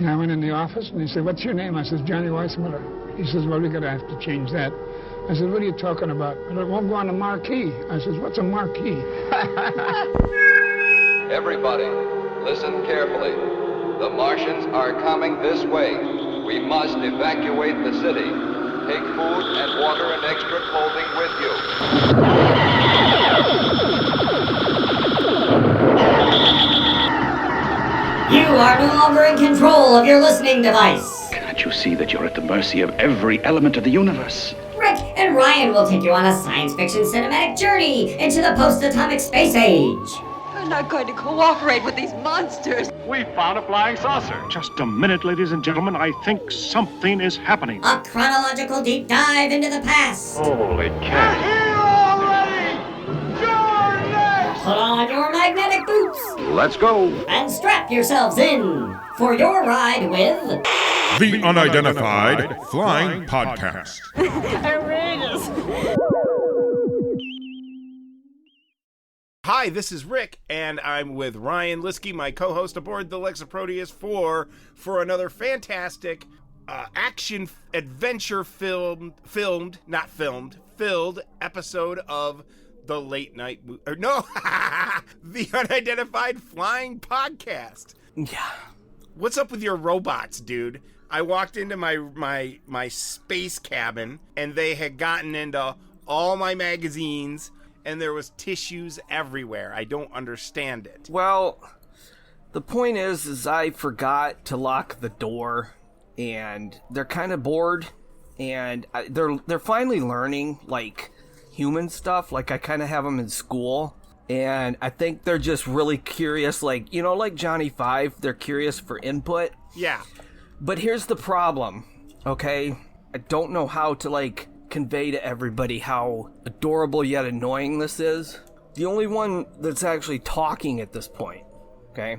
And I went in the office, and he said, "What's your name?" I said, "Johnny Weissmuller." He says, "Well, we're going to have to change that." I said, "What are you talking about?" "But it won't go on a marquee." I said, "What's a marquee?" Everybody, listen carefully. The Martians are coming this way. We must evacuate the city. Take food and water and extra clothing with you. You are no longer in control of your listening device. Can't you see that you're at the mercy of every element of the universe? Rick and Ryan will take you on a science fiction cinematic journey into the post-atomic space age. We're not going to cooperate with these monsters. We found a flying saucer. Just a minute, ladies and gentlemen. I think something is happening. A chronological deep dive into the past. Holy cow. Put on your magnetic boots. Let's go. And strap yourselves in for your ride with... The Unidentified Flying Podcast. Outrageous. Hi, this is Rick, and I'm with Ryan Liskey, my co-host aboard the Lexaproteus 4, for another fantastic action adventure filled episode of the Late Night, the Unidentified Flying Podcast. Yeah. What's up with your robots, dude? I walked into my space cabin, and they had gotten into all my magazines, and there was tissues everywhere. I don't understand it. Well, the point is I forgot to lock the door, and they're kind of bored, and they're finally learning, like, human stuff. Like, I kind of have them in school, and I think they're just really curious, like, you know, like Johnny 5, they're curious for input. Yeah. But here's the problem, okay? I don't know how to, like, convey to everybody how adorable yet annoying this is. The only one that's actually talking at this point, okay,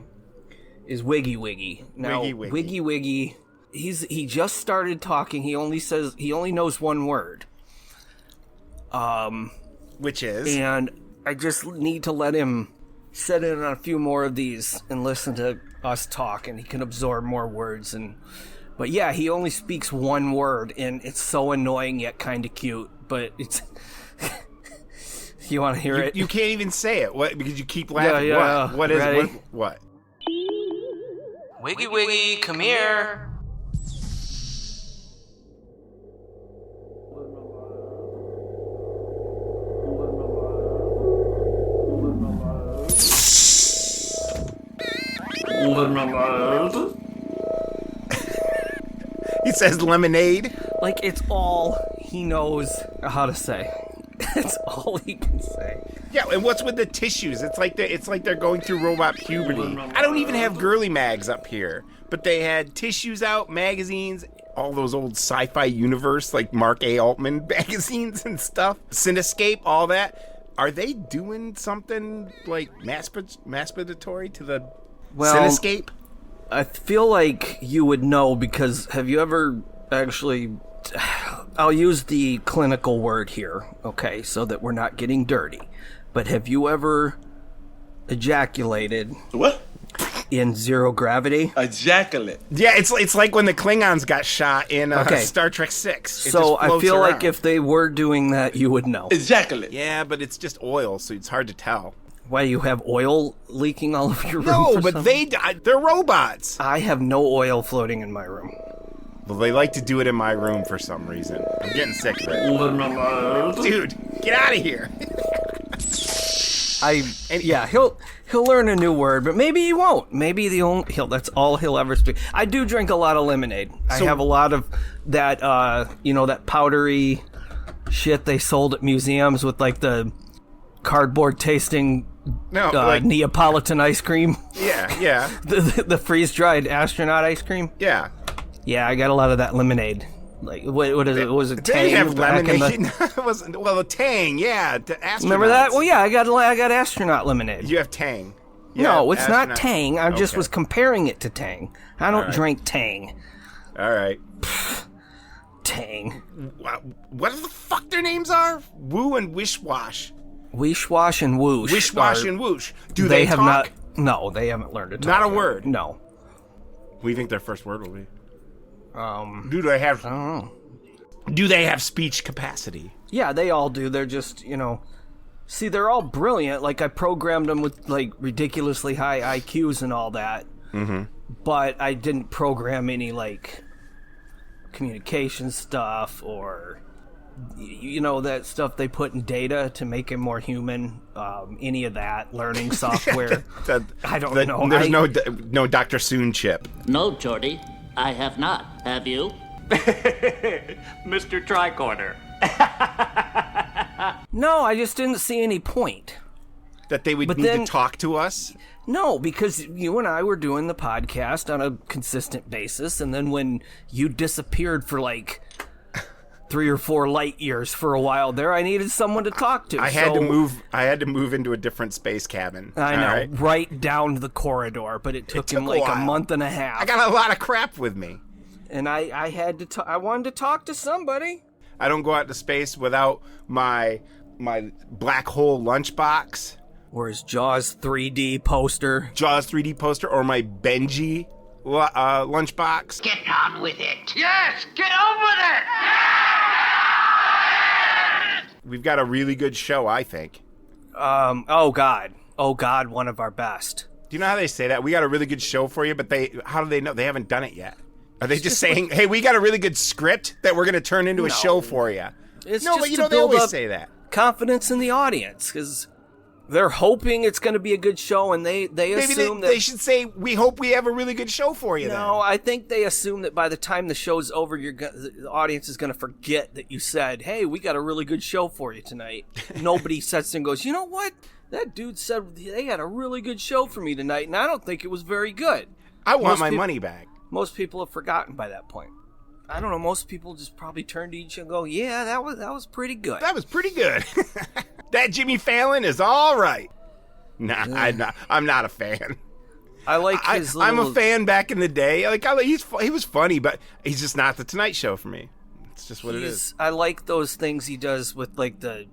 is Wiggy Wiggy. Now, Wiggy Wiggy, he just started talking. He only knows one word. Which is? And I just need to let him sit in on a few more of these and listen to us talk, and he can absorb more words. But yeah, he only speaks one word, and it's so annoying yet kind of cute. But it's you want to hear it? You can't even say it. What? Because you keep laughing. Yeah. What is it? What? Wiggy Wiggy, come here. He says lemonade. Like, it's all he knows how to say. It's all he can say. Yeah, and what's with the tissues? It's like they're going through robot puberty. I don't even have girly mags up here, but they had tissues out, magazines, all those old sci-fi universe, like Mark A. Altman magazines and stuff, Cinescape, all that. Are they doing something like masturbatory to the Cinescape? I feel like you would know, because have you ever actually... I'll use the clinical word here, okay, so that we're not getting dirty. But have you ever ejaculated... What? In zero gravity? Ejaculate. Yeah, it's like when the Klingons got shot in Star Trek 6. So I feel like if they were doing that, you would know. Ejaculate. Yeah, but it's just oil, so it's hard to tell. Why, you have oil leaking all over your room? No, but they're robots. I have no oil floating in my room. Well, they like to do it in my room for some reason. I'm getting sick of it. Dude, get out of here. He'll learn a new word, but maybe he won't. Maybe that's all he'll ever speak. I do drink a lot of lemonade. I have a lot of that, that powdery shit they sold at museums with, like, the cardboard tasting Neapolitan ice cream. Yeah. the freeze-dried astronaut ice cream. Yeah. Yeah, I got a lot of that lemonade. Like, what is it? Was it Tang? They have lemonade. The Tang, yeah. Remember that? Well, yeah, I got astronaut lemonade. You have Tang. No, it's not Tang. I just was comparing it to Tang. I don't drink Tang. All right. Tang. What the fuck their names are? Woo and Wishwash. Wishwash and Woosh. Wishwash and Woosh. Do they have talk? No, they haven't learned to talk. Not a word? No. What do you think their first word will be? Do they have? I don't know. Do they have speech capacity? Yeah, they all do. They're just, see, they're all brilliant. Like, I programmed them with, like, ridiculously high IQs and all that. Mm-hmm. But I didn't program any, like, communication stuff or, that stuff they put in data to make him more human. Any of that learning software. I don't know. There's no Dr. Soon chip. No, Jordy, I have not. Have you? Mr. Tricorder. No, I just didn't see any point. That they would need to talk to us? No, because you and I were doing the podcast on a consistent basis, and then when you disappeared for like 3 or 4 light years for a while there, I needed someone to talk to. I had to move into a different space cabin. I know, right down the corridor, but it took him like a month and a half. I got a lot of crap with me. And I had to I wanted to talk to somebody. I don't go out to space without my black hole lunchbox. Or his Jaws 3D poster. Or my Benji lunchbox. Get on with it. Yes, get on with it! We've got a really good show, I think. Oh God, one of our best. Do you know how they say that? We got a really good show for you, but how do they know? They haven't done it yet. Are they just saying, hey, we got a really good script that we're going to turn into a show for you? But they always say that. Confidence in the audience, because they're hoping it's going to be a good show, and they assume that... They should say, we hope we have a really good show for you, No, I think they assume that by the time the show's over, the audience is going to forget that you said, hey, we got a really good show for you tonight. Nobody sits and goes, you know what? That dude said they had a really good show for me tonight, and I don't think it was very good. I want my money back. Most people have forgotten by that point. I don't know. Most people just probably turn to each and go, "Yeah, that was pretty good." That was pretty good. That Jimmy Fallon is all right. Nah, I'm not a fan. I like his. I'm a fan back in the day. Like he was funny, but he's just not the Tonight Show for me. It's just what it is. I like those things he does with like the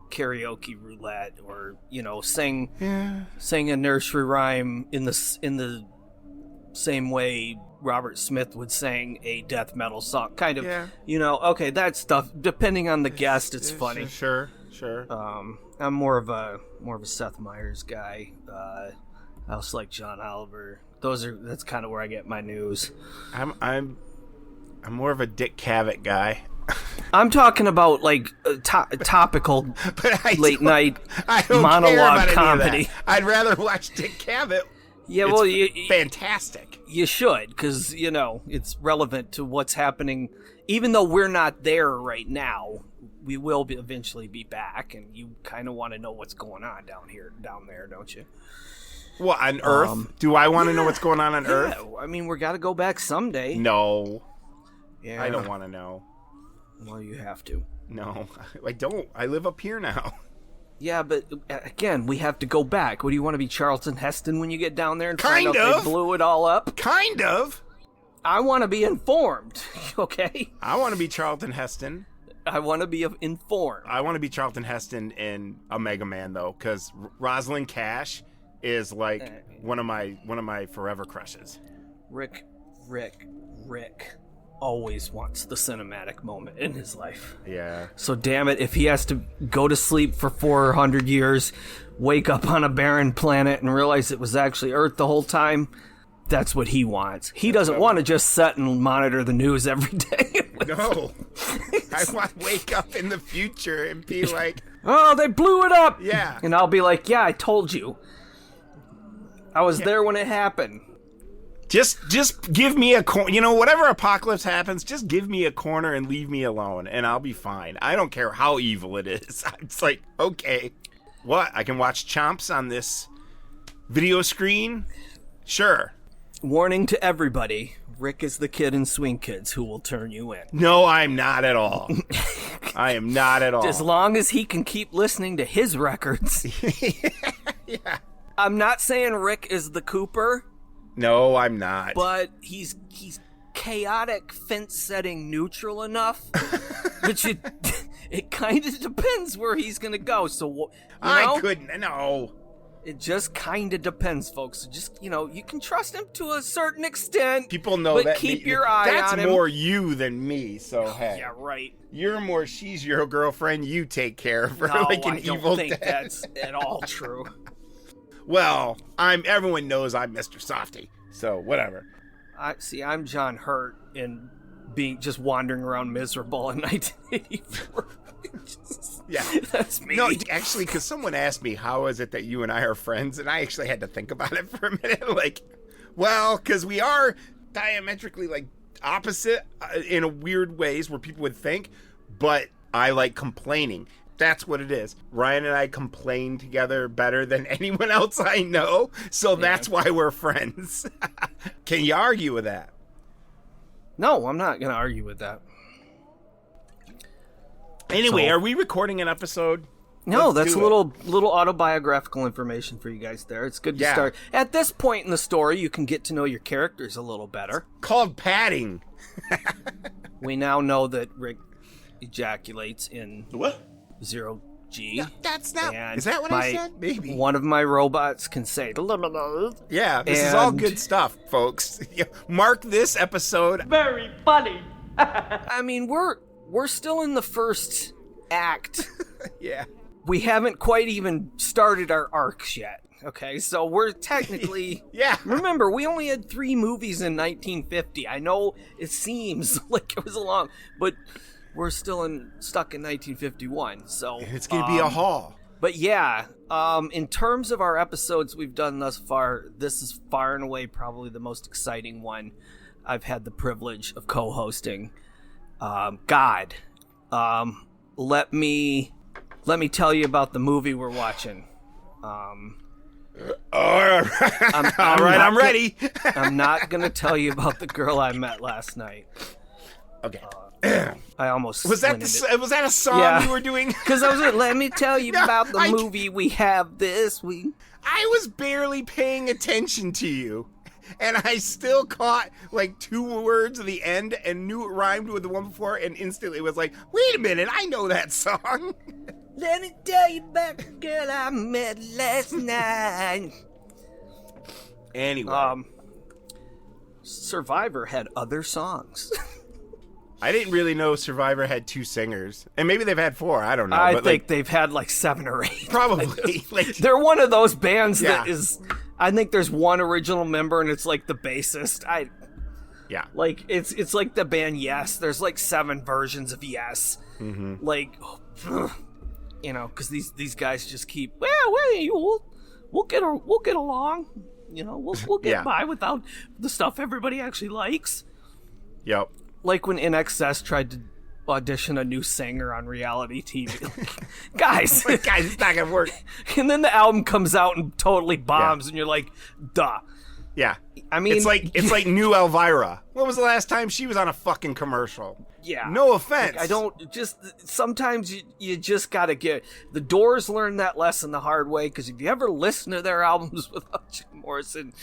karaoke roulette, or sing a nursery rhyme in the same way Robert Smith would sing a death metal song, kind of. Okay, that stuff. Depending on the guest, it's funny. Sure. I'm more of a Seth Meyers guy. I also like John Oliver. That's kind of where I get my news. I'm more of a Dick Cavett guy. I'm talking about like topical late night monologue comedy. I'd rather watch Dick Cavett. Yeah, well, fantastic. You should, because it's relevant to what's happening. Even though we're not there right now, we will eventually be back, and you kind of want to know what's going on down there, don't you? Well, on Earth? Do I want to know what's going on Earth? I mean, we got to go back someday. No. Yeah. I don't want to know. Well, you have to. No, I don't. I live up here now. Yeah, but again, we have to go back. What do you want to be, Charlton Heston, when you get down there and find out they blew it all up? Kind of. I want to be informed, okay? I want to be Charlton Heston. I want to be informed. I want to be Charlton Heston in a Mega Man, though, because Rosalind Cash is like one of my forever crushes. Rick always wants the cinematic moment in his life. Yeah. So damn it, if he has to go to sleep for 400 years, wake up on a barren planet and realize it was actually Earth the whole time, that's what he wants. He doesn't want to just sit and monitor the news every day. No. I want to wake up in the future and be like, oh, they blew it up. Yeah. And I'll be like, yeah, I told you. I was there when it happened. Just give me a corner. Whatever apocalypse happens, just give me a corner and leave me alone, and I'll be fine. I don't care how evil it is. It's like, okay, what? I can watch Chomps on this video screen? Sure. Warning to everybody. Rick is the kid in Swing Kids who will turn you in. No, I'm not at all. I am not at all. As long as he can keep listening to his records. Yeah. I'm not saying Rick is the Cooper. No, I'm not. But he's chaotic, fence-setting neutral enough. But it kind of depends where he's going to go. So, I couldn't. No. It just kind of depends, folks. Just, you can trust him to a certain extent. People know but that. keep your eye on him. That's more you than me, so hey. Yeah, right. You're more, she's your girlfriend, you take care of her like an evil I don't think dad. that's at all true. Well, everyone knows I'm Mr. Softy, so whatever. I'm John Hurt and being just wandering around miserable in 1984. Yeah, that's me. No, actually, because someone asked me, how is it that you and I are friends? And I actually had to think about it for a minute. Like, well, because we are diametrically, like, opposite in a weird ways where people would think, but I like complaining. That's what it is. Ryan and I complain together better than anyone else I know, so that's why we're friends. Can you argue with that? No, I'm not going to argue with that. Anyway, are we recording an episode? No, that's a little autobiographical information for you guys there. It's good to start. At this point in the story, you can get to know your characters a little better. It's called padding. We now know that Rick ejaculates in what? 0G. No, that's not. Is that what I said? Maybe. One of my robots can say. Yeah, this is all good stuff, folks. Mark this episode. Very funny. I mean, we're still in the first act. Yeah. We haven't quite even started our arcs yet. Okay, so we're technically... Yeah. Remember, we only had 3 movies in 1950. I know it seems like it was a long... But we're still stuck in 1951, so... It's going to be a haul. But yeah, in terms of our episodes we've done thus far, this is far and away probably the most exciting one I've had the privilege of co-hosting. God, let me tell you about the movie we're watching. All right, I'm ready. I'm not gonna tell you about the girl I met last night. Okay. I almost was that a song you were doing? Because I was like, let me tell you about the movie we have this week. I was barely paying attention to you. And I still caught like 2 words at the end and knew it rhymed with the one before and instantly was like, wait a minute, I know that song. Let me tell you about the girl I met last night. Anyway. Survivor had other songs. I didn't really know Survivor had 2 singers. And maybe they've had 4, I don't know. I think they've had like 7 or 8. Probably. They're one of those bands that is... I think there's one original member and it's like the bassist. Yeah. Like it's like the band Yes. There's like 7 versions of Yes. Mm-hmm. Like, because these guys just keep we'll get along. We'll get by without the stuff everybody actually likes. Yep. Like when INXS tried to audition a new singer on reality TV. Guys, it's not gonna work. And then the album comes out and totally bombs, and you're like, duh. Yeah. I mean, it's like new Elvira. When was the last time she was on a fucking commercial? Yeah. No offense. Like, sometimes you just gotta get... The Doors learned that lesson the hard way, because if you ever listen to their albums without Jim Morrison,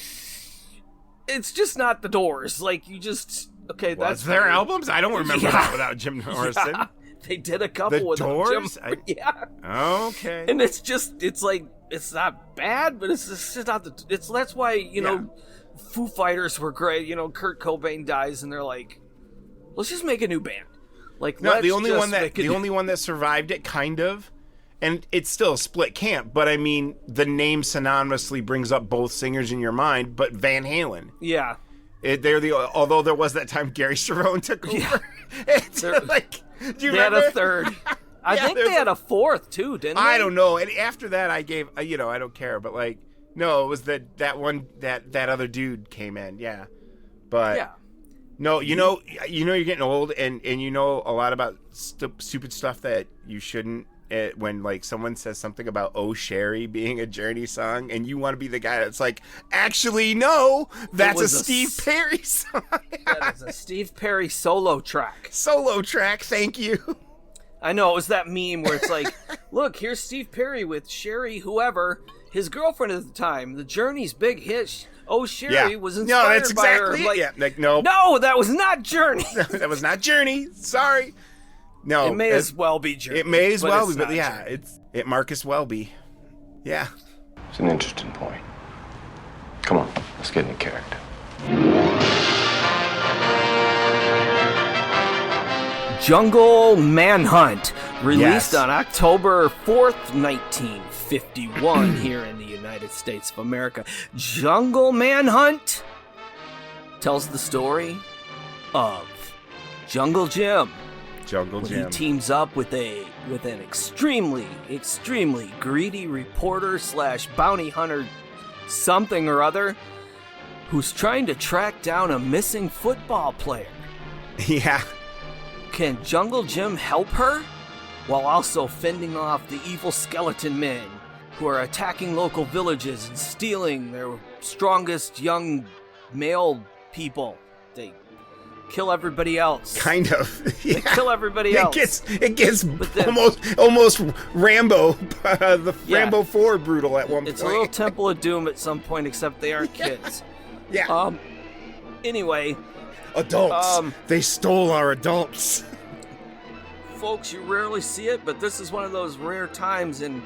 it's just not the Doors. Like, you just... Okay, that's their albums? I don't remember that without Jim Morrison. Yeah, they did a couple without Doors? Jim. Yeah. Okay. And it's like, it's not bad, but it's just not that's why, Foo Fighters were great. Kurt Cobain dies and they're like, let's just make a new band. Like, no, the only one that survived it, kind of, and it's still a split camp, but I mean, the name synonymously brings up both singers in your mind, but Van Halen. Yeah. Although there was that time Gary Cherone took over. Yeah. Do you they remember? had a third. I think they had a fourth too, didn't they? I don't know. And after that, I gave I don't care, but no, it was that other dude came in, yeah. But yeah. No, you're getting old, and you know a lot about stupid stuff that you shouldn't. When someone says something about "Oh Sherry" being a Journey song, and you want to be the guy that's like, actually no, that's a Steve Perry song. That is a Steve Perry solo track. Solo track, thank you. I know, it was that meme where it's like, look, here's Steve Perry with Sherry, whoever, his girlfriend at the time. The Journey's big hit. Oh Sherry was inspired by her. No, that was not Journey. No, that was not Journey. Sorry. No, it may as well be Journey. It may as well be, but yeah, it's Marcus Welby. Yeah. It's an interesting point. Come on, let's get into character. Jungle Manhunt, released Yes. on October 4th, 1951, here in the United States of America. Jungle Manhunt tells the story of Jungle Jim. Jungle when Jim. He teams up with an extremely greedy reporter / bounty hunter, something or other, who's trying to track down a missing football player. Yeah. Can Jungle Jim help her while also fending off the evil skeleton men who are attacking local villages and stealing their strongest young male people? They kill everybody else. Kind of. Yeah. They kill everybody else. It gets almost Rambo, Rambo 4 brutal at one point. It's a little Temple of Doom at some point, except they aren't kids. Yeah. Anyway. Adults. They stole our adults. Folks, you rarely see it, but this is one of those rare times in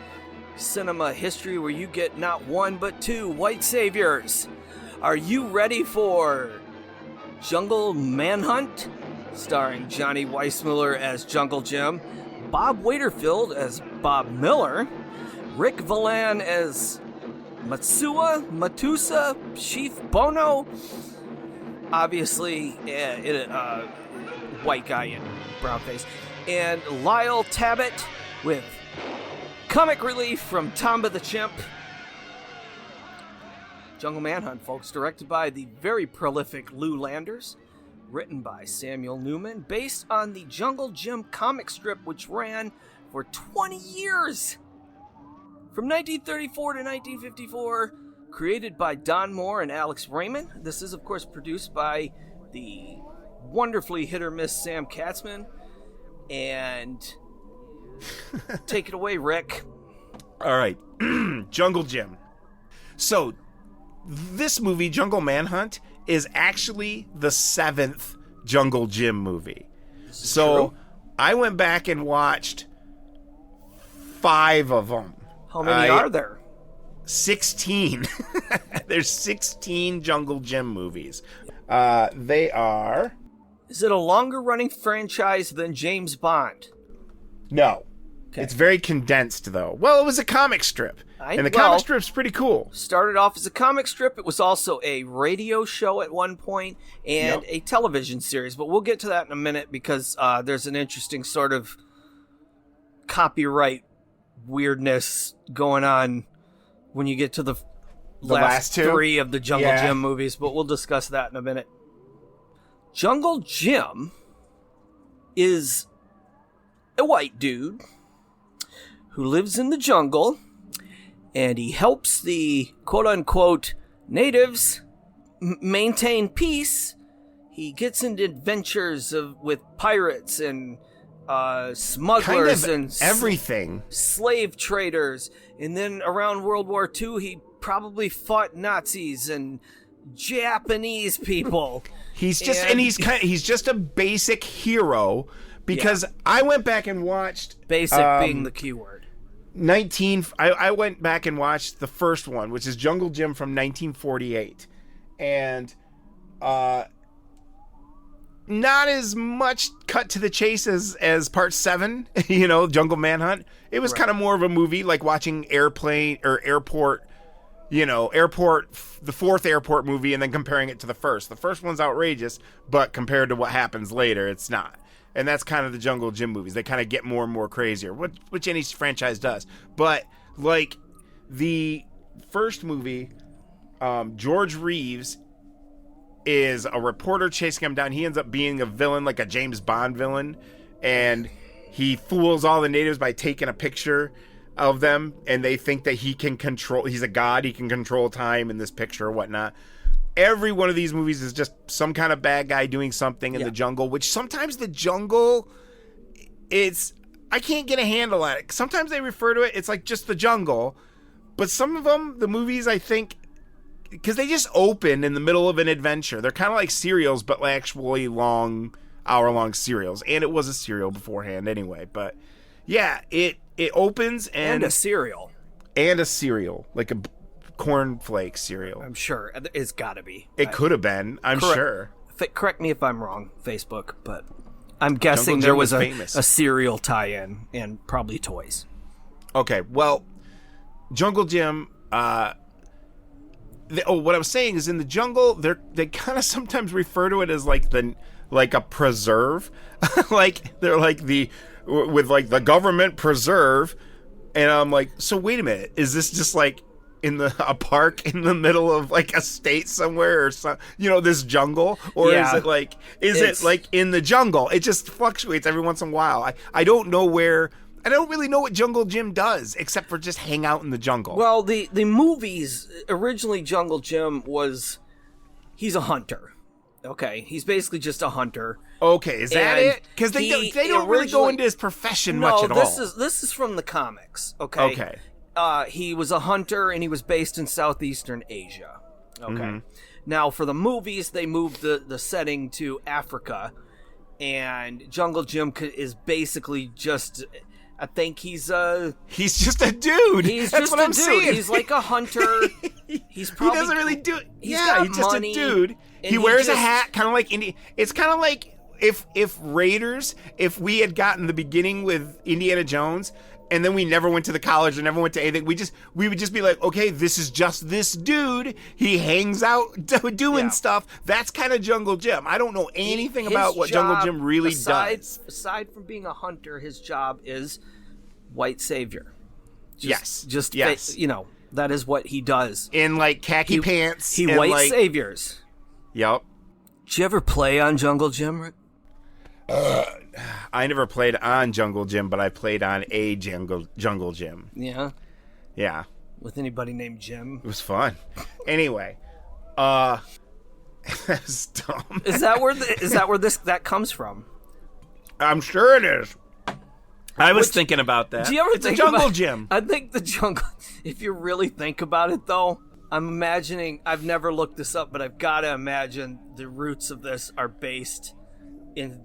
cinema history where you get not one but two white saviors. Are you ready for Jungle Manhunt? Starring Johnny Weissmuller as Jungle Jim, Bob Waterfield as Bob Miller, Rick Valan as Matusa, Chief Bono, obviously white guy in brown face, and Lyle Tabbitt with comic relief from Tomba the Chimp. Jungle Manhunt, folks, directed by the very prolific Lou Landers, written by Samuel Newman, based on the Jungle Jim comic strip, which ran for 20 years. From 1934 to 1954, created by Don Moore and Alex Raymond. This is, of course, produced by the wonderfully hit-or-miss Sam Katzman. And take it away, Rick. All right. Jungle Jim. So, this movie, Jungle Manhunt, is actually the 7th Jungle Jim movie. So, true? I went back and watched 5 of them. How many are there? 16. There's 16 Jungle Jim movies. They are... Is it a longer running franchise than James Bond? No. Okay. It's very condensed, though. Well, it was a comic strip. And the comic strip's pretty cool. Started off as a comic strip. It was also a radio show at one point and a television series. But we'll get to that in a minute because there's an interesting sort of copyright weirdness going on when you get to the last 3 of the Jungle Jim movies. But we'll discuss that in a minute. Jungle Jim is a white dude who lives in the jungle, and he helps the quote-unquote natives maintain peace. He gets into adventures with pirates and smugglers kind of and everything. Slave traders. And then around World War II, he probably fought Nazis and Japanese people. He's just a basic hero because I went back and watched basic being the keyword. I went back and watched the first one, which is Jungle Jim from 1948, and not as much cut to the chase as part 7. Jungle Manhunt. It was kind of more of a movie, like watching Airport. The 4th Airport movie, and then comparing it to the first. The first one's outrageous, but compared to what happens later, it's not. And that's kind of the Jungle Jim movies. They kind of get more and more crazier, which any franchise does. But, like, the first movie, George Reeves is a reporter chasing him down. He ends up being a villain, like a James Bond villain, and he fools all the natives by taking a picture of them, and they think that he's a god, he can control time in this picture or whatnot. Every one of these movies is just some kind of bad guy doing something in the jungle, which sometimes the jungle, I can't get a handle at it. Sometimes they refer to it's like just the jungle, but some of them, the movies, I think, because they just open in the middle of an adventure. They're kind of like serials, but like actually long, hour-long serials, and it was a serial beforehand anyway, but yeah, it opens and a cereal. And a cereal. Like cornflakes cereal. I'm sure it's got to be. It could have been. I'm sure. Correct me if I'm wrong, Facebook, but I'm guessing there was a cereal tie-in and probably toys. Okay, well, Jungle Gym. What I was saying is, in the jungle, they kind of sometimes refer to it as like a preserve, like they're like with like the government preserve, and I'm like, so wait a minute, is this just like in a park in the middle of like a state somewhere or some, this jungle, or is it like in the jungle? It just fluctuates every once in a while. I don't know where. I don't really know what Jungle Jim does except for just hang out in the jungle. Well, the movies originally, Jungle Jim he's a hunter. Okay, he's basically just a hunter. Okay, is that it? Because they don't really go into his profession much at all. No, this is from the comics. Okay. He was a hunter, and he was based in Southeastern Asia. Okay. Mm-hmm. Now, for the movies, they moved the setting to Africa, and Jungle Jim is basically just. I think he's just a dude. That's what I'm saying. He's like a hunter. He doesn't really do it. He's just a dude. He wears a hat, kind of like It's kind of like if Raiders, if we had gotten the beginning with Indiana Jones, and then we never went to the college or never went to anything, we would just be like, okay, this is just this dude. He hangs out doing stuff. That's kind of Jungle Jim. I don't know anything about what Jungle Jim really does. Aside from being a hunter, his job is white savior. Yes. That is what he does. In like khaki pants. He white saviors. Yep. Did you ever play on Jungle Jim, Rick? I never played on Jungle Gym, but I played on a Jungle Gym. Yeah? Yeah. With anybody named Jim? It was fun. Anyway, that's dumb. Is that where that comes from? I'm sure it is. I was thinking about that. Do you ever it's a jungle gym. I think the jungle, if you really think about it though, I'm imagining, I've never looked this up, but I've got to imagine the roots of this are based in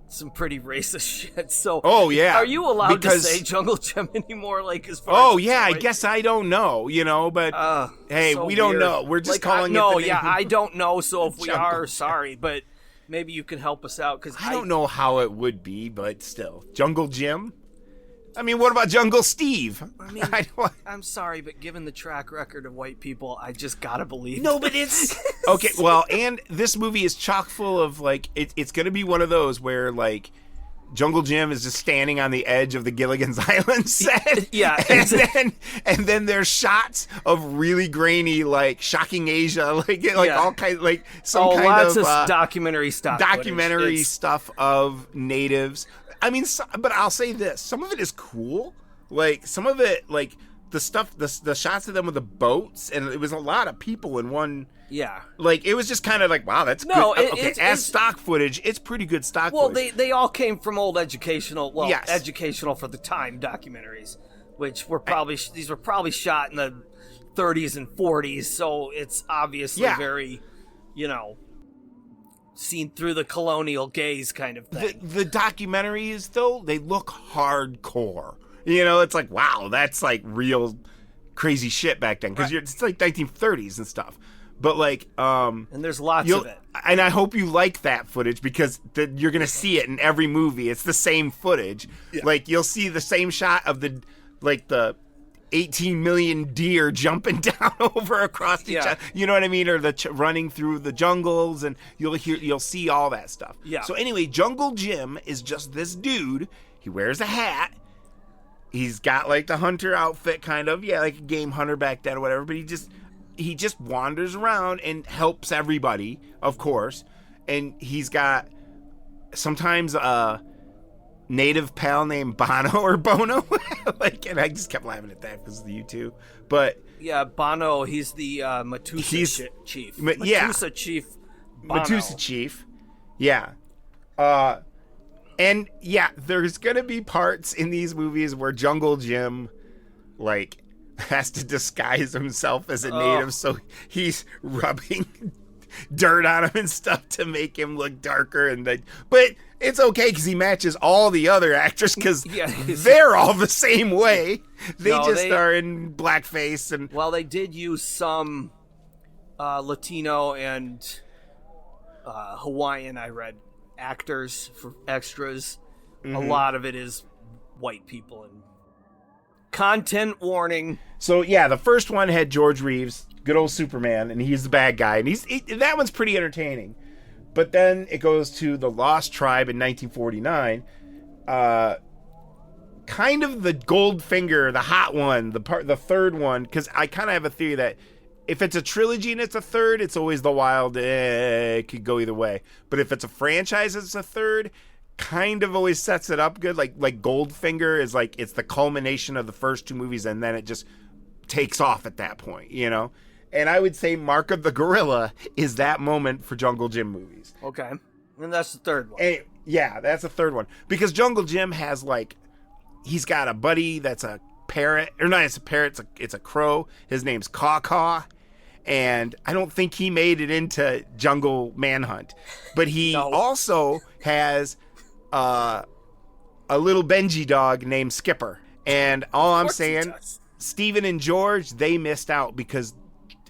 some pretty racist shit. So, are you allowed to say Jungle Gym anymore? Like, as far as I guess I don't know, but hey, we don't know. We're just calling it. I don't know. So if we are, sorry, but maybe you can help us out because I don't know how it would be, but still, Jungle Gym. I mean, what about Jungle Steve? I mean, I'm sorry, but given the track record of white people, I just gotta believe. No, but it's okay. Well, and this movie is chock full of like it's gonna be one of those where like Jungle Jim is just standing on the edge of the Gilligan's Island set. Yeah, and then there's shots of really grainy like Shocking Asia, all kinds like some kind lots of documentary stuff. Stuff of natives. I mean, but I'll say this: some of it is cool. Like some of it, like the stuff, the shots of them with the boats, and it was a lot of people in one. Yeah, like it was just kind of like, wow, that's good. As stock footage, it's pretty good stock. Well, footage. they all came from old educational for the time documentaries, which were probably these were probably shot in the 30s and 40s, so it's obviously very, seen through the colonial gaze kind of thing. The documentaries, though, they look hardcore. It's like, wow, that's like real crazy shit back then. Because it's like 1930s and stuff. But like, and there's lots of it. And I hope you like that footage because you're going to see it in every movie. It's the same footage. Yeah. Like, you'll see the same shot of the 18 million deer jumping down over across each other. You know what I mean? Or running through the jungles, and you'll see all that stuff. Yeah. So anyway, Jungle Jim is just this dude. He wears a hat. He's got like the hunter outfit, kind of. Yeah, like a game hunter back then or whatever. But he just wanders around and helps everybody, of course. And he's got sometimes native pal named Bono or Bono. And I just kept laughing at that because of the U2. But yeah, Bono, he's the Matusa chief. Matusa chief. Bono. Matusa chief. Yeah. And yeah, there's gonna be parts in these movies where Jungle Jim has to disguise himself as a native, so he's rubbing dirt on him and stuff to make him look darker. But it's okay because he matches all the other actors because they're all the same way. They are in blackface. And well, they did use some Latino and Hawaiian, I read, actors for extras. Mm-hmm. A lot of it is white people. And content warning. So yeah, the first one had George Reeves, good old Superman, and he's the bad guy, and that one's pretty entertaining. But then it goes to The Lost Tribe in 1949, kind of the Goldfinger, the hot one, the third one, because I kind of have a theory that if it's a trilogy and it's a third, it's always the wild. It could go either way. But if it's a franchise, it's a third. Kind of always sets it up good. Like Goldfinger is like it's the culmination of the first two movies, and then it just takes off at that point, you know. And I would say Mark of the Gorilla is that moment for Jungle Jim movies. Okay, and that's the third one. And yeah, that's the third one because Jungle Jim has he's got a buddy that's a parrot, or not, it's a parrot. It's a crow. His name's Caw Caw. And I don't think he made it into Jungle Manhunt. But he also has a little Benji dog named Skipper. And all I'm saying, Stephen and George, they missed out because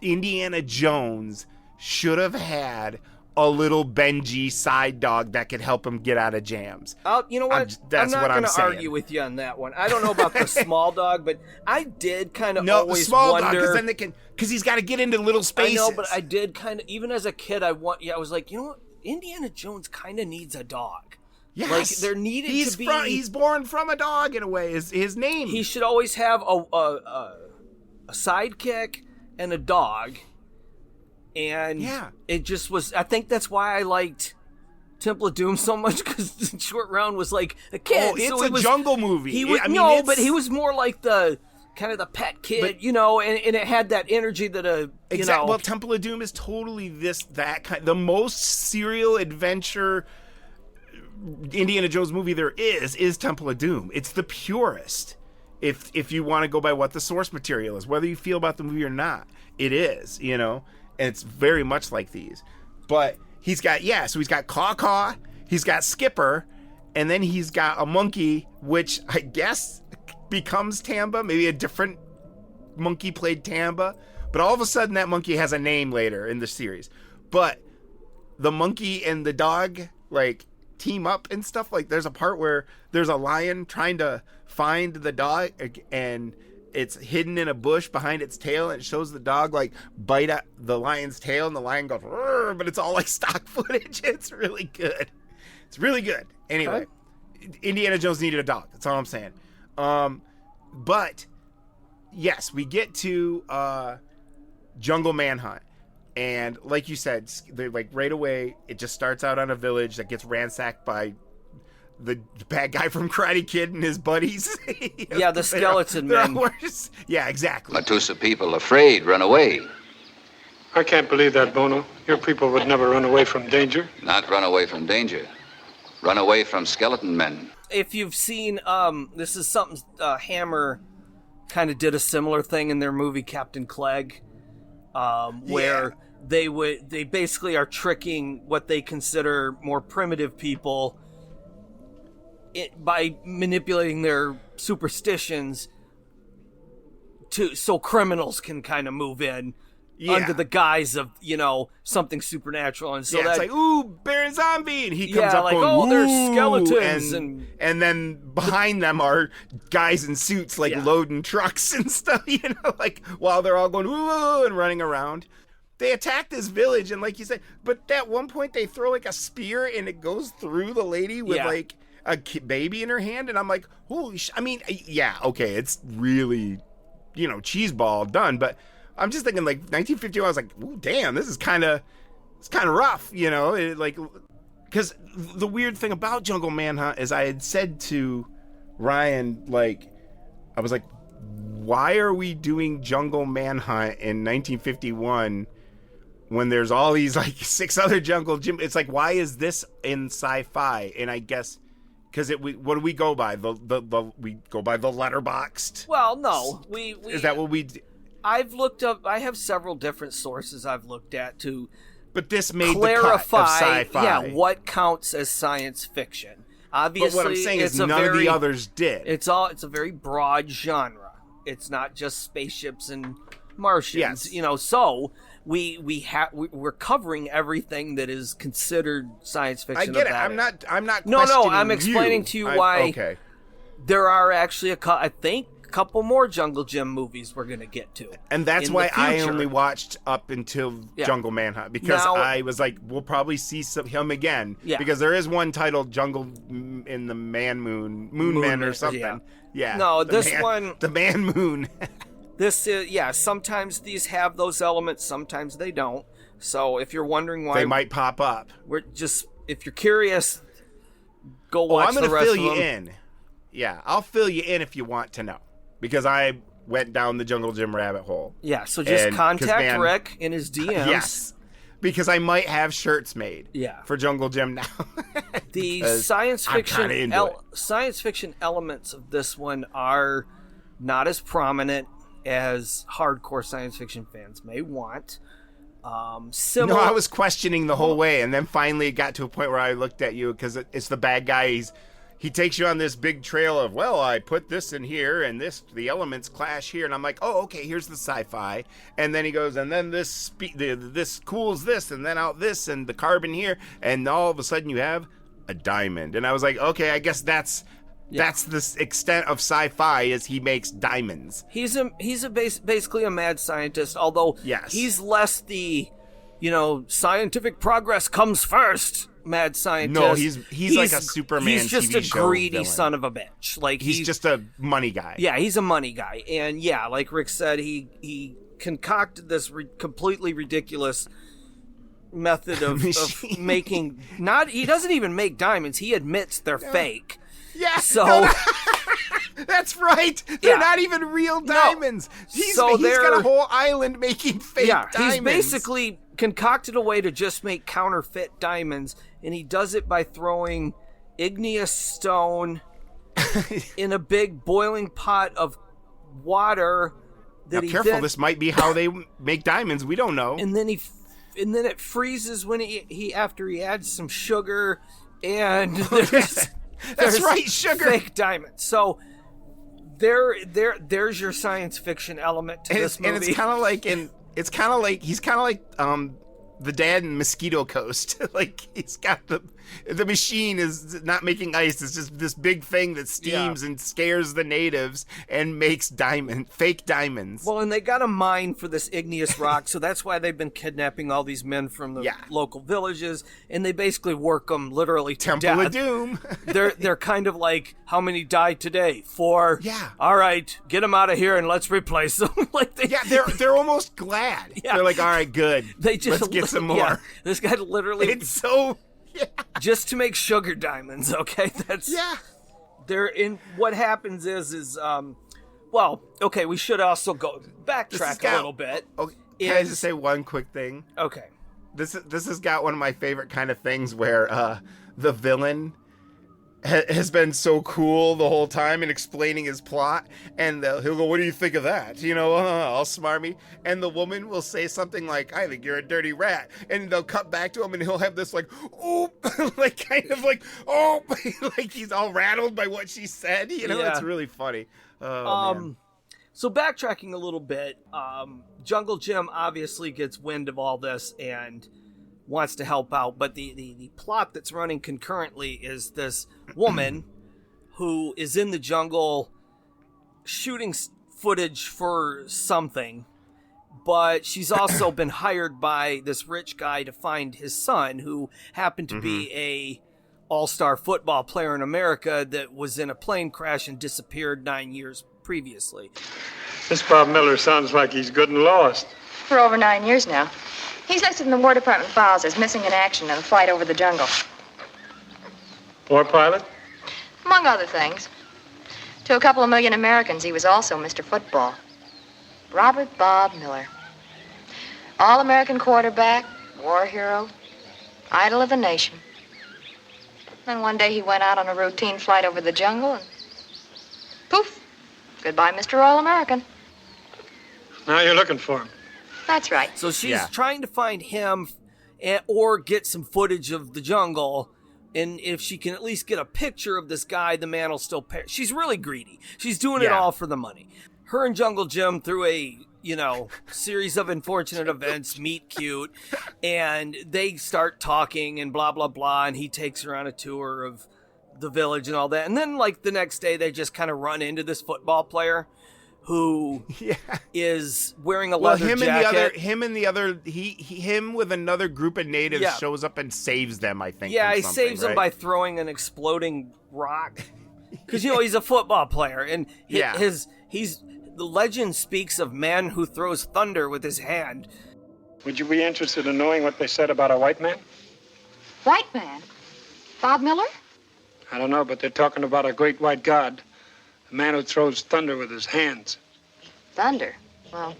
Indiana Jones should have had a little Benji side dog that could help him get out of jams. You know what? That's I'm not going to argue with you on that one. I don't know about the small dog, but I did kind of always the small wonder. Dog, because then because he's got to get into little spaces. I know, but I did kind of, even as a kid, I was like, you know what? Indiana Jones kind of needs a dog. Yes. Like, there needed to be... He's born from a dog, in a way, is his name. He should always have a sidekick and a dog. And it just was... I think that's why I liked Temple of Doom so much, because Short Round was like a kid. Oh, it's a jungle movie. He was, but he was more like the... kind of the pet kid, and it had that energy that exactly. Well, Temple of Doom is totally that kind. The most serial adventure Indiana Jones movie there is Temple of Doom. It's the purest. If you want to go by what the source material is, whether you feel about the movie or not, it is. And it's very much like these. But he's got Caw Caw, he's got Skipper, and then he's got a monkey, which I guess becomes Tamba. Maybe a different monkey played Tamba, but all of a sudden that monkey has a name later in the series. But the monkey and the dog team up and stuff. There's a part where there's a lion trying to find the dog, and it's hidden in a bush behind its tail, and it shows the dog bite at the lion's tail, and the lion goes, but it's all stock footage. It's really good. Anyway, Indiana Jones needed a dog. That's all I'm saying. But yes, we get to Jungle Manhunt, and like you said, they're right away. It just starts out on a village that gets ransacked by the bad guy from Karate Kid and his buddies. Yeah, the skeleton men. Yeah, exactly. Matusa people afraid run away. I can't believe that, Bono. Your people would never run away from danger. Not run away from danger. Run away from skeleton men. If you've seen, this is something Hammer kind of did a similar thing in their movie Captain Clegg, where they basically are tricking what they consider more primitive people by manipulating their superstitions so criminals can kind of move in under the guise of, something supernatural. And so it's ooh, Baron Zombie, and he comes up going, oh, there's skeletons, and then behind them are guys in suits loading trucks and stuff, while they're all going ooh and running around. They attack this village, and like you said, but at one point they throw a spear and it goes through the lady with a baby in her hand, and I'm like, holy okay, it's really, cheeseball done, but I'm just thinking 1951. I was like, ooh, damn, this is kind of rough, because the weird thing about Jungle Manhunt is I had said to Ryan, I was like, why are we doing Jungle Manhunt in 1951 when there's all these 6 other Jungle Jim? It's why is this in sci-fi? And I guess because what do we go by? We go by the Letterboxd. Well, no, we is that what we? I've looked up. I have several different sources I've looked at to But this made clarify, the cut of sci-fi. Yeah, what counts as science fiction. Obviously, but what I'm saying is none of the others did. It's a very broad genre. It's not just spaceships and Martians. Yes. So we're covering everything that is considered science fiction. I get it. I'm not. No. I'm explaining to you why. Okay. There are actually I think a couple more Jungle Gym movies we're gonna get to, and that's why I only watched up until Jungle Manhunt, because I was like, we'll probably see him again, because there is one titled Jungle in the Moon Man or something. Yeah. No, the Man Moon. This is sometimes these have those elements, sometimes they don't. So if you're wondering why they might pop up, if you're curious, go watch the rest of them. I'm gonna fill you in. Yeah, I'll fill you in if you want to know, because I went down the Jungle Gym rabbit hole. Yeah, so just contact Rick in his DMs. Yes, because I might have shirts made. Yeah. For Jungle Gym now. The science fiction elements of this one are not as prominent as hardcore science fiction fans may want. No, I was questioning the whole way, and then finally it got to a point where I looked at you, because it's the bad guy. He takes you on this big trail of, well, I put this in here, and the elements clash here, and I'm like, oh, okay, here's the sci-fi, and then he goes, and then this cools this, and then out this, and the carbon here, and all of a sudden you have a diamond, and I was like, okay, I guess that's the extent of sci-fi, is he makes diamonds. He's basically a mad scientist, although he's less the, scientific progress comes first. Mad scientist. No, he's like a Superman. He's just TV a greedy villain. son of a bitch. Like he's just a money guy. Yeah, he's a money guy, and like Rick said, he concocted this completely ridiculous method of making. He doesn't even make diamonds. He admits they're fake. Yeah. So. That's right. They're not even real diamonds. No. He's got a whole island making fake diamonds. He's basically concocted a way to just make counterfeit diamonds, and he does it by throwing igneous stone in a big boiling pot of water. Careful, this might be how they make diamonds. We don't know. And then it freezes when he after he adds some sugar, and there's right, sugar, fake diamonds. So. There's your science fiction element to this movie. And it's kind of like he's kind of like the dad in Mosquito Coast. Like he's got the machine is not making ice. It's just this big thing that steams and scares the natives and makes fake diamonds. Well, and they got a mine for this igneous rock, so that's why they've been kidnapping all these men from the local villages, and they basically work them literally to Temple death. of Doom. They're kind of like, how many died today? 4. Yeah. All right, get them out of here and let's replace them. They're almost glad. Yeah. They're like, all right, good. Let's get some more. Yeah, this guy literally. It's so. Yeah. Just to make sugar diamonds, okay? They're in. What happens is we should also go backtrack a little bit. Okay, can I just say one quick thing? Okay. This has got one of my favorite kind of things where the villain has been so cool the whole time in explaining his plot, and he'll go, what do you think of that? All smarmy. And the woman will say something like, I think you're a dirty rat. And they'll cut back to him, and he'll have this like, oh, like kind of like, oh, like he's all rattled by what she said. It's really funny. Man. So backtracking a little bit, Jungle Jim obviously gets wind of all this and wants to help out, but the plot that's running concurrently is this woman who is in the jungle shooting footage for something, but she's also been hired by this rich guy to find his son, who happened to be a all-star football player in America that was in a plane crash and disappeared 9 years previously. This Bob Miller sounds like he's good and lost. For over 9 years now. He's listed in the War Department files as missing in action in a flight over the jungle. War pilot? Among other things. To a couple of million Americans, he was also Mr. Football. Robert Bob Miller. All-American quarterback, war hero, idol of the nation. Then one day he went out on a routine flight over the jungle and poof, goodbye, Mr. All-American. Now you're looking for him. That's right. So she's trying to find him or get some footage of the jungle. And if she can at least get a picture of this guy, the man will still pay. She's really greedy. She's doing it all for the money. Her and Jungle Jim, through a series of unfortunate events, meet cute, and they start talking and blah blah blah. And he takes her on a tour of the village and all that. And then like the next day, they just kind of run into this football player who is wearing a leather jacket. Him with another group of natives shows up and saves them, I think. Yeah, he saves them by throwing an exploding rock. Because, he's a football player. And the legend speaks of man who throws thunder with his hand. Would you be interested in knowing what they said about a white man? White man? Bob Miller? I don't know, but they're talking about a great white god. A man who throws thunder with his hands. Thunder? Well,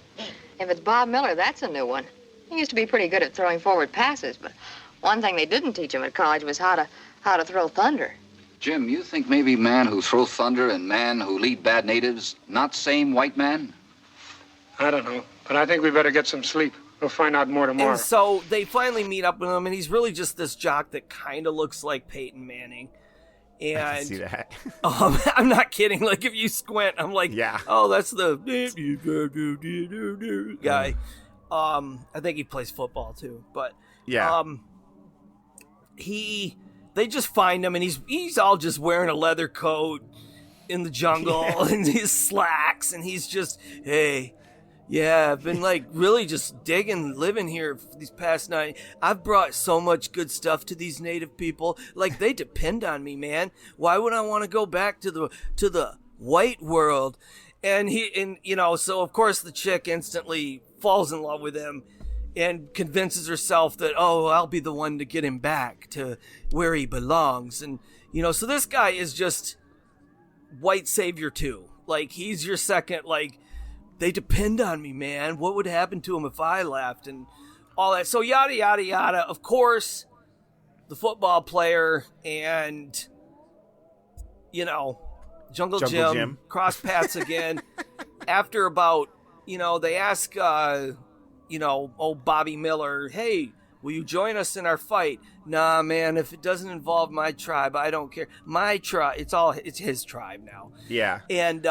if it's Bob Miller, that's a new one. He used to be pretty good at throwing forward passes, but one thing they didn't teach him at college was how to throw thunder. Jim, you think maybe man who throw thunder and man who lead bad natives, not same white man? I don't know, but I think we better get some sleep. We'll find out more tomorrow. And so they finally meet up with him, and he's really just this jock that kind of looks like Peyton Manning. And I can see that. I'm not kidding. Like, if you squint, I'm like, oh, that's the guy. I think he plays football too. But they just find him, and he's all just wearing a leather coat in the jungle and his slacks, and he's just, hey. Yeah, I've been like really just living here for these past 9. I've brought so much good stuff to these native people. Like, they depend on me, man. Why would I want to go back to the white world? And so of course the chick instantly falls in love with him and convinces herself that, I'll be the one to get him back to where he belongs. And so this guy is just white savior too. Like, he's your second, like, they depend on me, man. What would happen to him if I left? And all that. So yada, yada, yada. Of course, the football player and, Jungle Jim cross paths again. After about, they ask, old Bobby Miller, hey, will you join us in our fight? Nah, man, if it doesn't involve my tribe, I don't care. My tribe, it's his tribe now. Yeah. And,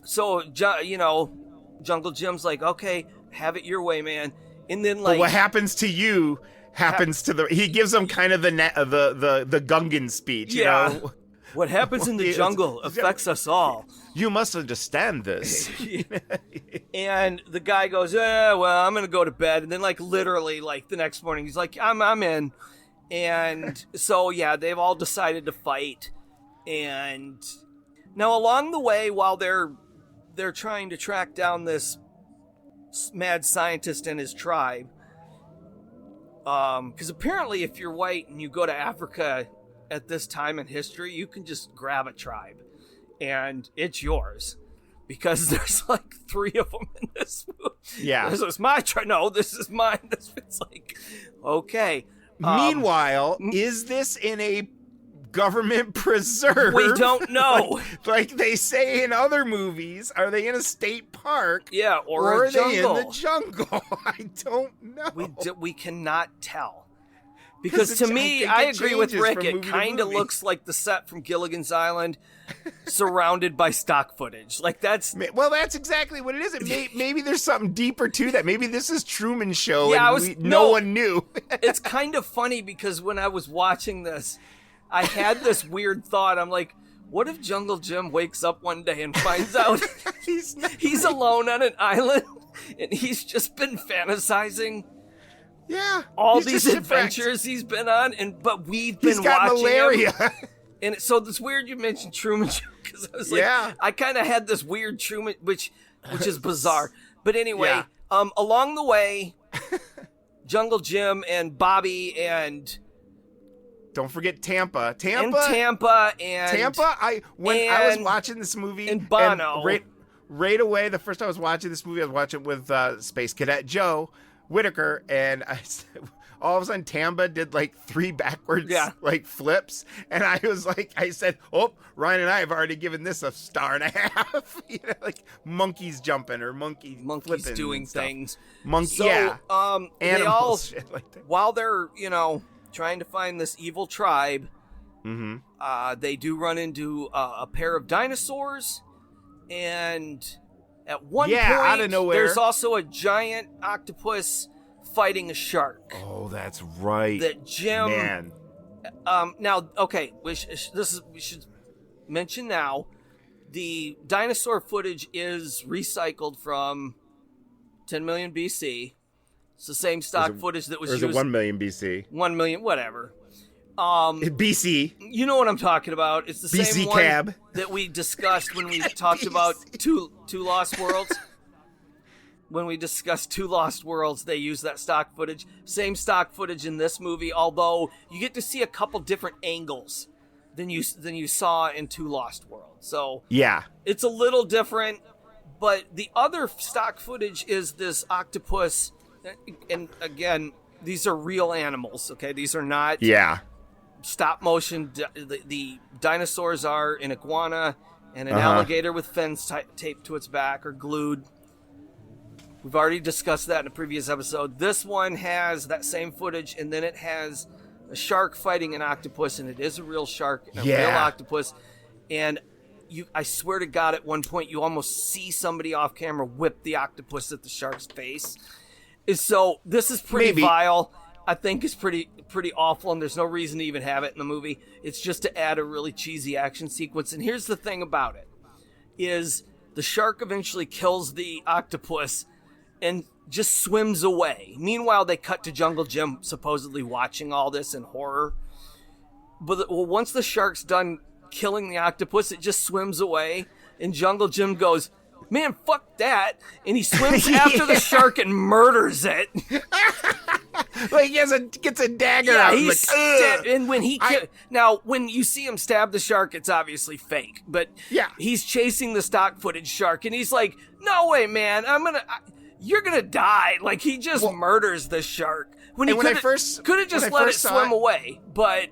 so, Jungle Jim's like, okay, have it your way, man. And then, like, but what happens to you happens to he gives them kind of the Gungan speech, you know? What happens in the jungle affects us all. You must understand this. And the guy goes, well, I'm going to go to bed. And then, like, literally, like, the next morning, he's like, I'm in. And so, they've all decided to fight. And now, along the way, while they're trying to track down this mad scientist and his tribe. Because apparently if you're white and you go to Africa at this time in history, you can just grab a tribe and it's yours. Because there's like 3 of them in this movie. Yeah. This is my tribe. No, this is mine. It's like, okay. Meanwhile, is this in a government preserve? We don't know. Like they say in other movies, are they in a state park? Yeah, or are a jungle. they in the jungle? I don't know. We cannot tell. Because to me, I agree with Rick, it kind of looks like the set from Gilligan's Island surrounded by stock footage. Like that's exactly what it is. Maybe there's something deeper to that. Maybe this is Truman's Show and no one knew. It's kind of funny because when I was watching this, I had this weird thought. I'm like, what if Jungle Jim wakes up one day and finds out he's alone on an island and he's just been fantasizing all these adventures he's been on, but we've been watching malaria. him. And so it's weird you mentioned Truman Show because I was like, I kind of had this weird Truman, which is bizarre. But anyway, along the way, Jungle Jim and Bobby and don't forget Tampa. I was watching this movie and Bono. And right away, the first time I was watching this movie, I was watching with Space Cadet Joe Whitaker, and all of a sudden Tamba did like 3 backwards like flips, and I was like, I said, "Oh, Ryan and I have already given this a 1.5." You know, like monkeys jumping or monkeys flipping doing things. Yeah. They all, shit like that. while they're trying to find this evil tribe, they do run into a pair of dinosaurs, and at one point, out of nowhere, there's also a giant octopus fighting a shark. Oh, that's right. That Jim. Man. Now, okay, we should mention now, the dinosaur footage is recycled from 10 million BC. It's the same stock footage that was used. Or is it 1 million BC? 1 million, whatever. BC. You know what I'm talking about. It's the BC same one cab. that we discussed when we talked about two Lost Worlds. When we discussed 2 Lost Worlds, they use that stock footage. Same stock footage in this movie, although you get to see a couple different angles than you saw in 2 Lost Worlds. So yeah, it's a little different. But the other stock footage is this octopus, and again, these are real animals. Okay, these are not stop motion. The dinosaurs are an iguana and an alligator with fins taped to its back or glued. We've already discussed that in a previous episode. This one has that same footage, and then it has a shark fighting an octopus, and it is a real shark and a real octopus. And I swear to God, at one point you almost see somebody off camera whip the octopus at the shark's face. So this is pretty vile. I think it's pretty awful, and there's no reason to even have it in the movie. It's just to add a really cheesy action sequence. And here's the thing about it, is the shark eventually kills the octopus and just swims away. Meanwhile, they cut to Jungle Jim supposedly watching all this in horror. But once the shark's done killing the octopus, it just swims away, and Jungle Jim goes, "Man, fuck that," and he swims after the shark and murders it. Like he gets a dagger out. He's and when now when you see him stab the shark, it's obviously fake. But he's chasing the stock footage shark, and he's like, "No way, man! You're gonna die!" Like he just murders the shark. When he could have just let it swim away. But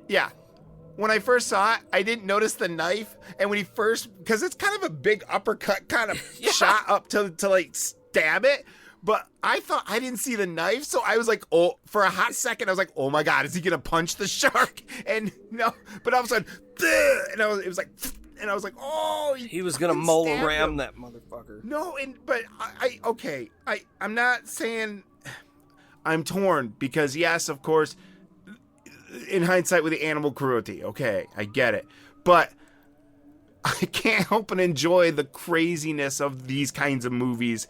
when I first saw it, I didn't notice the knife, and when because it's kind of a big uppercut kind of shot up to like stab it. But I thought I didn't see the knife, so I was like, oh, for a hot second, I was like, oh my God, is he gonna punch the shark? And no, but all of a sudden, and it was like, and I was like, oh, he was gonna molar ram that motherfucker. No, but I'm not saying I'm torn because yes, of course, in hindsight with the animal cruelty, okay, I get it, but I can't help but enjoy the craziness of these kinds of movies.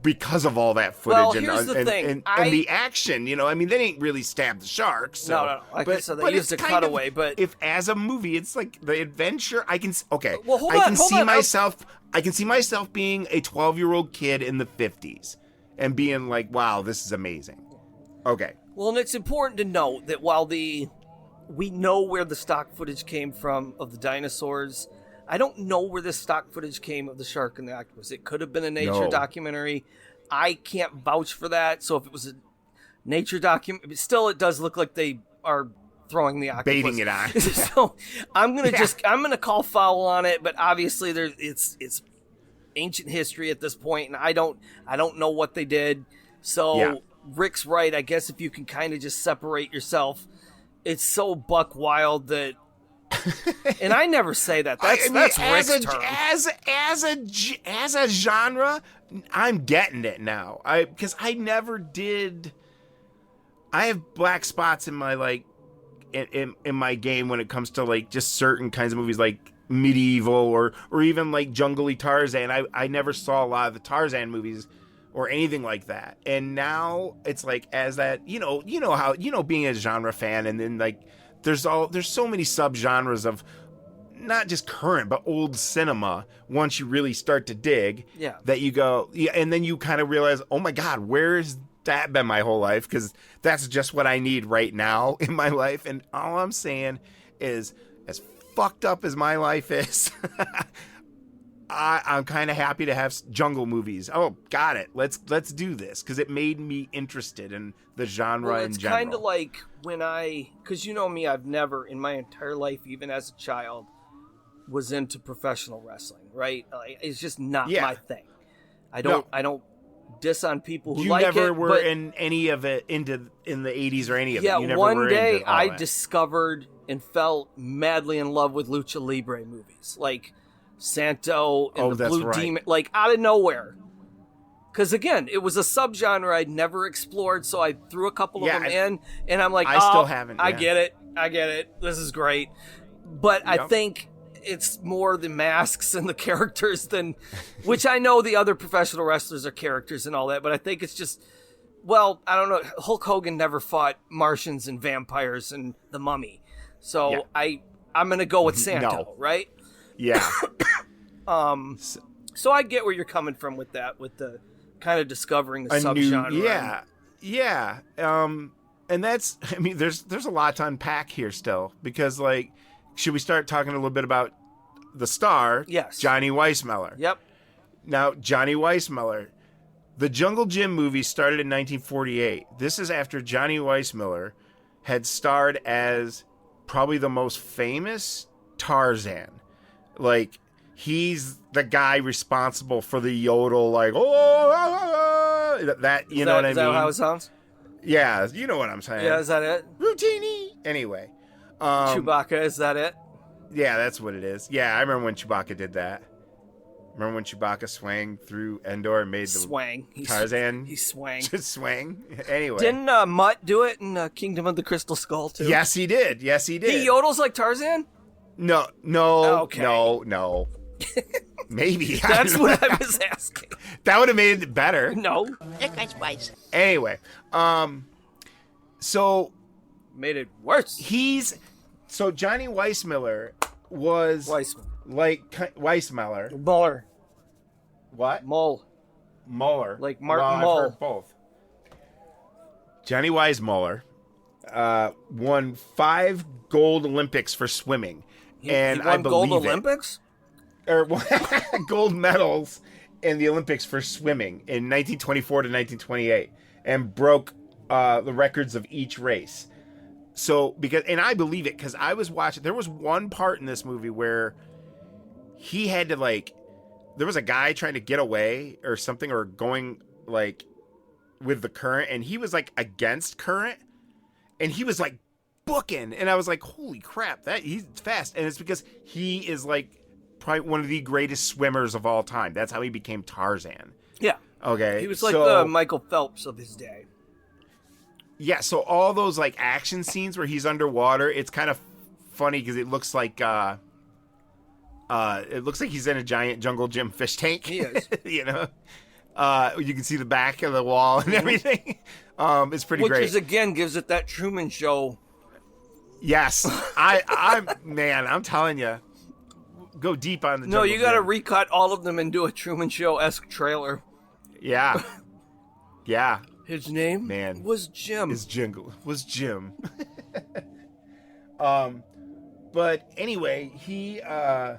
Because of all that footage and the action, I mean, they didn't really stab the shark. So. No. They used a cutaway, but if as a movie, it's like the adventure. I can see myself being a 12-year-old kid in the 50s and being like, "Wow, this is amazing." Okay. Well, and it's important to note that while we know where the stock footage came from of the dinosaurs, I don't know where this stock footage came of the shark and the octopus. It could have been a nature documentary. I can't vouch for that. So if it was a nature documentary, still it does look like they are throwing the octopus. Baiting it on. So I'm gonna call foul on it. But obviously it's ancient history at this point, and I don't know what they did. So Rick's right. I guess if you can kind of just separate yourself, it's so buck wild that. And I never say that. That's Rick's term. As a genre, I'm getting it now. Because I never did. I have black spots in my in my game when it comes to like just certain kinds of movies like Medieval or even like Jungly Tarzan. I never saw a lot of the Tarzan movies or anything like that. And now it's like as that how being a genre fan and then like. There's so many subgenres of not just current but old cinema once you really start to dig that you go and then you kind of realize, oh my God, where's that been my whole life? Because that's just what I need right now in my life. And all I'm saying is, as fucked up as my life is, I'm kind of happy to have jungle movies. Oh, got it. Let's do this because it made me interested in the genre in general. It's kind of like when because you know me, I've never in my entire life, even as a child, was into professional wrestling. Right? Like, it's just not my thing. I don't diss on people who like it. You never were in any of it in the 80s or any of it. You never one were day into all I that. discovered and fell madly in love with Lucha Libre movies, like Santo and the Blue Demon, like out of nowhere. Because again, it was a subgenre I'd never explored, so I threw a couple of them in, and I'm like, I still haven't. I get it. This is great, but I think it's more the masks and the characters than, which I know the other professional wrestlers are characters and all that, but I think it's just, well, I don't know. Hulk Hogan never fought Martians and vampires and the Mummy, so I'm gonna go with Santo, right? Yeah. So I get where you're coming from with that, with the kind of discovering the subgenre. Yeah. And that's, I mean, there's a lot to unpack here still, because like, should we start talking a little bit about the star? Yes. Johnny Weissmuller. Yep. Now, Johnny Weissmuller, the Jungle Jim movie started in 1948. This is after Johnny Weissmuller had starred as probably the most famous Tarzan. Like, he's the guy responsible for the yodel, like, that, you know what I mean? Is that how it sounds? Yeah, you know what I'm saying. Yeah, is that it? Routine. Anyway. Chewbacca, is that it? Yeah, that's what it is. Yeah, I remember when Chewbacca did that. Remember when Chewbacca swang through Endor and made the Tarzan? He swang. Just swang. Anyway. Didn't Mutt do it in Kingdom of the Crystal Skull, too? Yes, he did. He yodels like Tarzan? No. Okay. No. Maybe. That's what I was asking. That would have made it better. No. That guy's wise. Anyway, so made it worse. So Johnny Weissmuller was like Weissmuller. Muller. What? Muller. Like Martin I've Mull. heard both. Johnny Weissmuller won 5 gold Olympics for swimming. He won gold Olympics? Or gold medals in the Olympics for swimming in 1924 to 1928, and broke the records of each race. So, and I believe it because I was watching, there was one part in this movie where he had to there was a guy trying to get away or something, or going with the current, and he was against current, and he was booking, and I was like, holy crap, he's fast. And it's because he is probably one of the greatest swimmers of all time. That's how he became Tarzan. Yeah. Okay. He was the Michael Phelps of his day. Yeah, so all those action scenes where he's underwater, it's kind of funny because it looks like he's in a giant Jungle Jim fish tank. He is. You know? You can see the back of the wall and everything. It's pretty great. Which again gives it that Truman Show. Yes. I'm telling you. Go deep on the Jungle you got to recut all of them and do a Truman Show-esque trailer. Yeah. Yeah. His name was Jim. Was Jim. But anyway, he had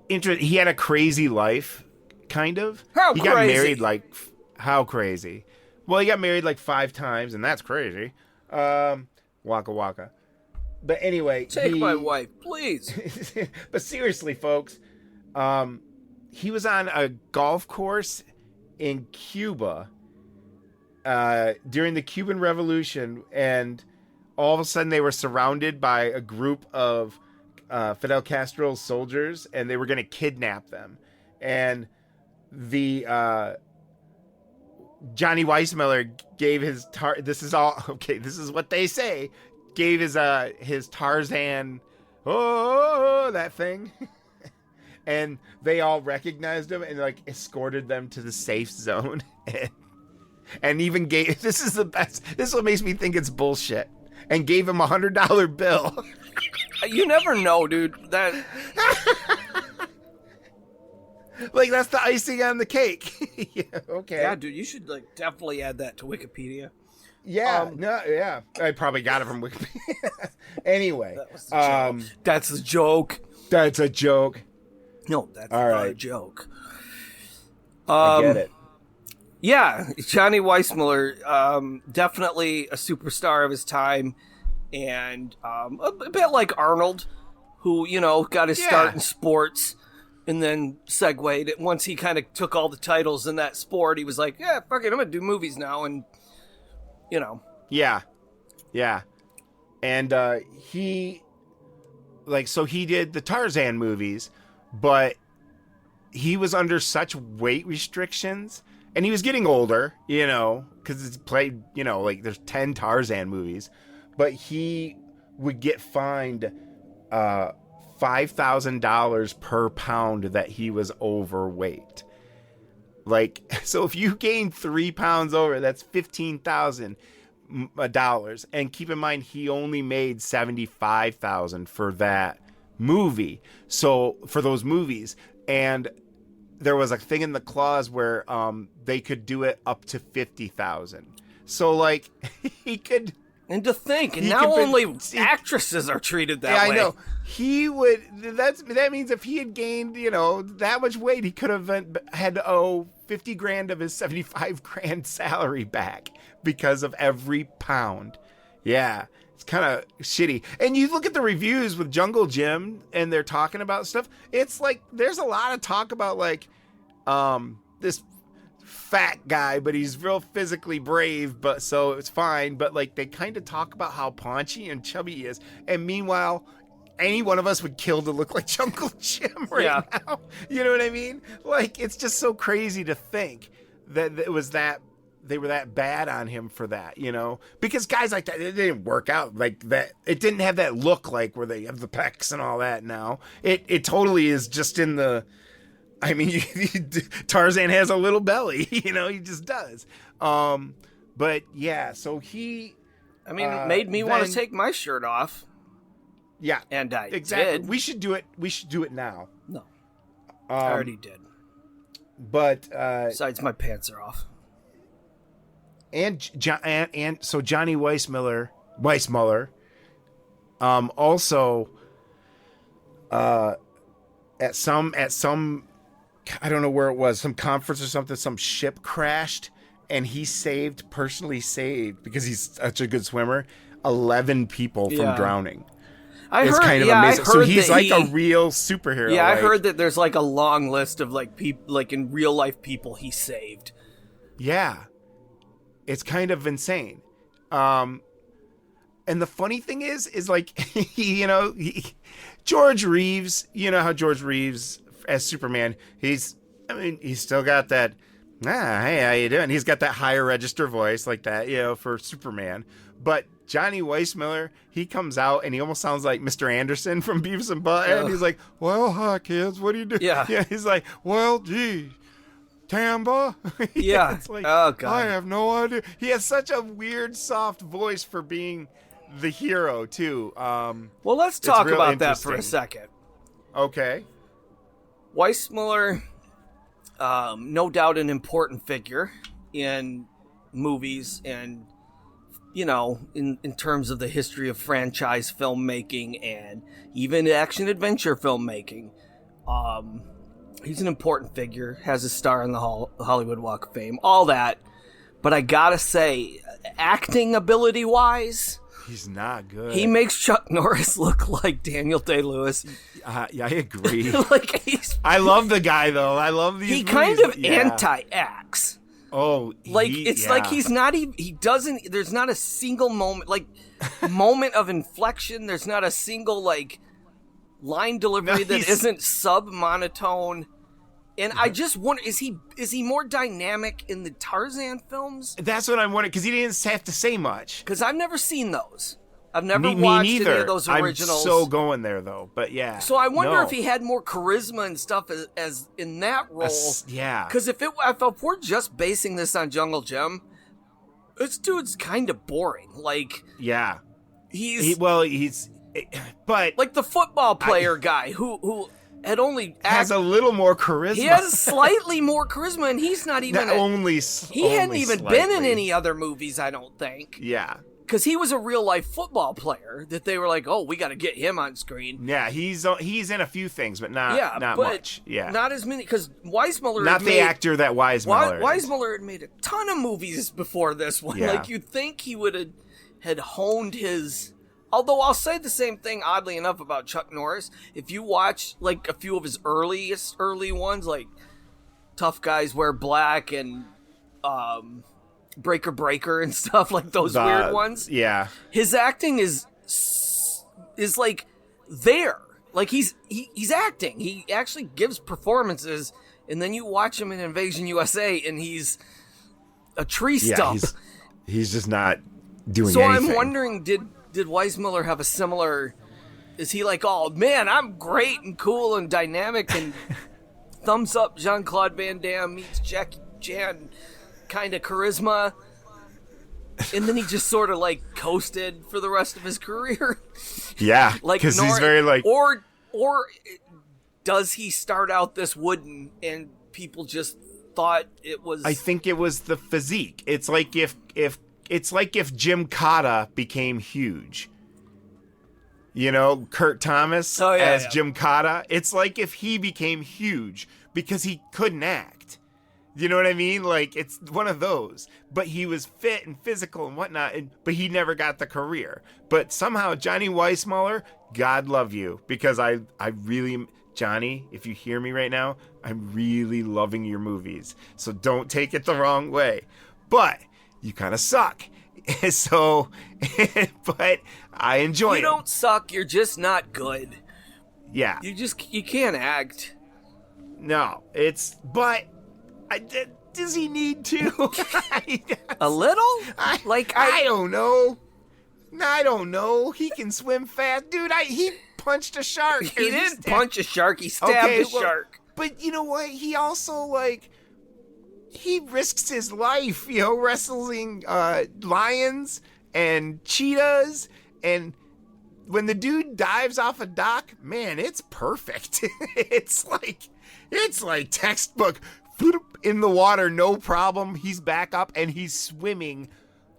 a crazy life, kind of. How he crazy? Got married how crazy? Well, he got married 5 times, and that's crazy. Waka waka. But anyway, take my wife, please. But seriously, folks, he was on a golf course in Cuba during the Cuban Revolution, and all of a sudden they were surrounded by a group of Fidel Castro's soldiers, and they were going to kidnap them. And the Johnny Weissmuller gave his this is what they say. Gave his Tarzan, that thing. And they all recognized him and escorted them to the safe zone. And even gave, this is the best, this is what makes me think it's bullshit, and gave him $100 bill. You never know, dude. That that's the icing on the cake. Yeah, okay. Yeah, dude, you should definitely add that to Wikipedia. Yeah, I probably got it from Wikipedia. Anyway, that's a joke. That's a joke. No, that's All not right. a joke. I get it. Yeah, Johnny Weissmuller, definitely a superstar of his time, and a bit like Arnold, who, got his start in sports and then segued. Once he kind of took all the titles in that sport, he was like, yeah, fuck it, I'm going to do movies now, and, Yeah. And he did the Tarzan movies, but he was under such weight restrictions, and he was getting older, because it's played, there's 10 Tarzan movies, but he would get fined $5,000 per pound that he was overweight. So if you gain 3 pounds over, that's $15,000. And keep in mind, he only made $75,000 for that movie. So for those movies, and there was a thing in the clause where they could do it up to $50,000. So he could. And to think, and now only actresses are treated that way. I know. He would. That means if he had gained, that much weight, he could have had to owe $50,000 of his $75,000 salary back because of every pound. Yeah, it's kind of shitty. And you look at the reviews with Jungle Jim, and they're talking about stuff. It's there's a lot of talk about this fat guy, but he's real physically brave, but so it's fine. But they kind of talk about how paunchy and chubby he is, and meanwhile, any one of us would kill to look like Jungle Jim right now. You know what I mean? It's just so crazy to think that it was that they were that bad on him for that, because guys like that, it didn't work out like that. It didn't have that look where they have the pecs and all that. Now it totally is just in the. I mean, Tarzan has a little belly, he just does. But yeah, so he. I mean, it made me want to take my shirt off. Yeah, and I exactly. did. We should do it. We should do it now. No, I already did. But besides, my pants are off. And so Johnny Weissmuller, also, at some. I don't know where it was, some conference or something, some ship crashed, and he personally saved, because he's such a good swimmer, 11 people from drowning. It's kind of amazing. So he's a real superhero. Yeah, I heard that there's a long list of people, in real life people he saved. Yeah. It's kind of insane. And the funny thing is George Reeves, how George Reeves as Superman, he's still got that, hey, how you doing? He's got that higher register voice like that, for Superman. But Johnny Weissmuller, he comes out and he almost sounds like Mr. Anderson from Beavis and Butthead. He's like, well, hi, kids, what do you do? Yeah, he's like, well, gee, Tamba? Yeah. It's like, oh, God. I have no idea. He has such a weird, soft voice for being the hero, too. Well, let's talk about that for a second. Okay. Weissmuller, no doubt an important figure in movies and, in terms of the history of franchise filmmaking and even action-adventure filmmaking. He's an important figure, has a star in the Hollywood Walk of Fame, all that. But I gotta say, acting ability-wise, he's not good. He makes Chuck Norris look like Daniel Day-Lewis. Yeah, I agree. I love the guy, though. I love these He movies. kind of anti-acts. Oh, it's like he's not even, he doesn't, there's not a single moment, moment of inflection. There's not a single, line delivery that isn't sub-monotone. And I just wonder, is he more dynamic in the Tarzan films? That's what I'm wondering, because he didn't have to say much. Because I've never seen those. I've never watched any of those originals. I'm so going there, though, but yeah. So I wonder if he had more charisma and stuff as in that role. Yeah. Because if we're just basing this on Jungle Jim, this dude's kind of boring. Yeah. He's but like the football player guy who had only has a little more charisma. He has slightly more charisma, and he's not even he hadn't even slightly been in any other movies, I don't think. Yeah. because he was a real life football player that they were like, oh, we got to get him on screen. Yeah, he's in a few things, but not much. Yeah, not as many, because Weissmuller not the actor that Weissmuller. Weissmuller had made a ton of movies before this one. Yeah. Like, you'd think he would had honed his. Although I'll say the same thing, oddly enough, about Chuck Norris. If you watch like a few of his early ones, like Tough Guys Wear Black and Breaker and stuff, like those weird ones. Yeah. His acting is like there. Like he's acting. He actually gives performances, and then you watch him in Invasion USA and he's a tree stump. He's just not doing so anything. I'm wondering, did Weissmuller have a similar, is he like, oh man, I'm great and cool and dynamic and thumbs up Jean-Claude Van Damme meets Jackie Chan kind of charisma, and then he just sort of like coasted for the rest of his career? Yeah, like because he's very like, or does he start out this wooden and people just thought it was? I think it was the physique. It's like if Jim Cotta became huge. You know, Kurt Thomas as Jim Cotta. It's like if he became huge because he couldn't act. You know what I mean? Like, it's one of those. But he was fit and physical and whatnot, but he never got the career. But somehow, Johnny Weissmuller, God love you. Because I really, Johnny, if you hear me right now, I'm really loving your movies. So don't take it the wrong way. But you kind of suck. So, but I enjoy it. You don't suck, you're just not good. Yeah. You can't act. No, does he need to? A little? I don't know. I don't know. He can swim fast. Dude, he punched a shark. He didn't punch a shark, he stabbed a shark. But you know what? He also, he risks his life, wrestling lions and cheetahs. And when the dude dives off a dock, man, it's perfect. It's like textbook. In the water, no problem. He's back up and he's swimming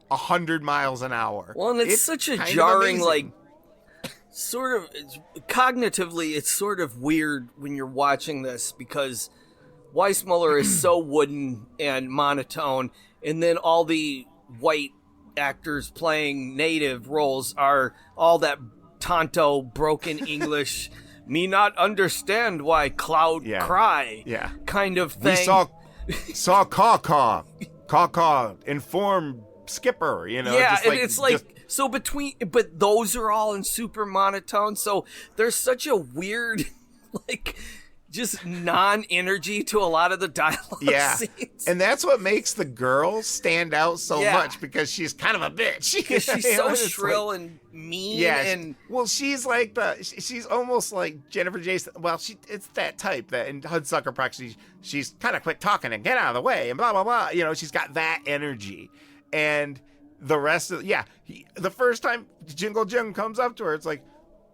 100 miles an hour. Well, and it's such a jarring, sort of, cognitively, it's sort of weird when you're watching this because Weissmuller is so wooden and monotone, and then all the white actors playing native roles are all that Tonto, broken English, me not understand why cloud cry kind of thing. We saw Caw, inform skipper, Yeah, and it's so but those are all in super monotone, so there's such a weird, just non-energy to a lot of the dialogue scenes. And that's what makes the girl stand out so much, because she's kind of a bitch. Because she's so shrill and mean. Yeah, and she's she's almost like Jennifer Jason. Well, it's that type that in Hudsucker Proxy, she's kind of quit talking and get out of the way and blah, blah, blah. She's got that energy. And the rest of, the first time Jingle Jim comes up to her, it's like,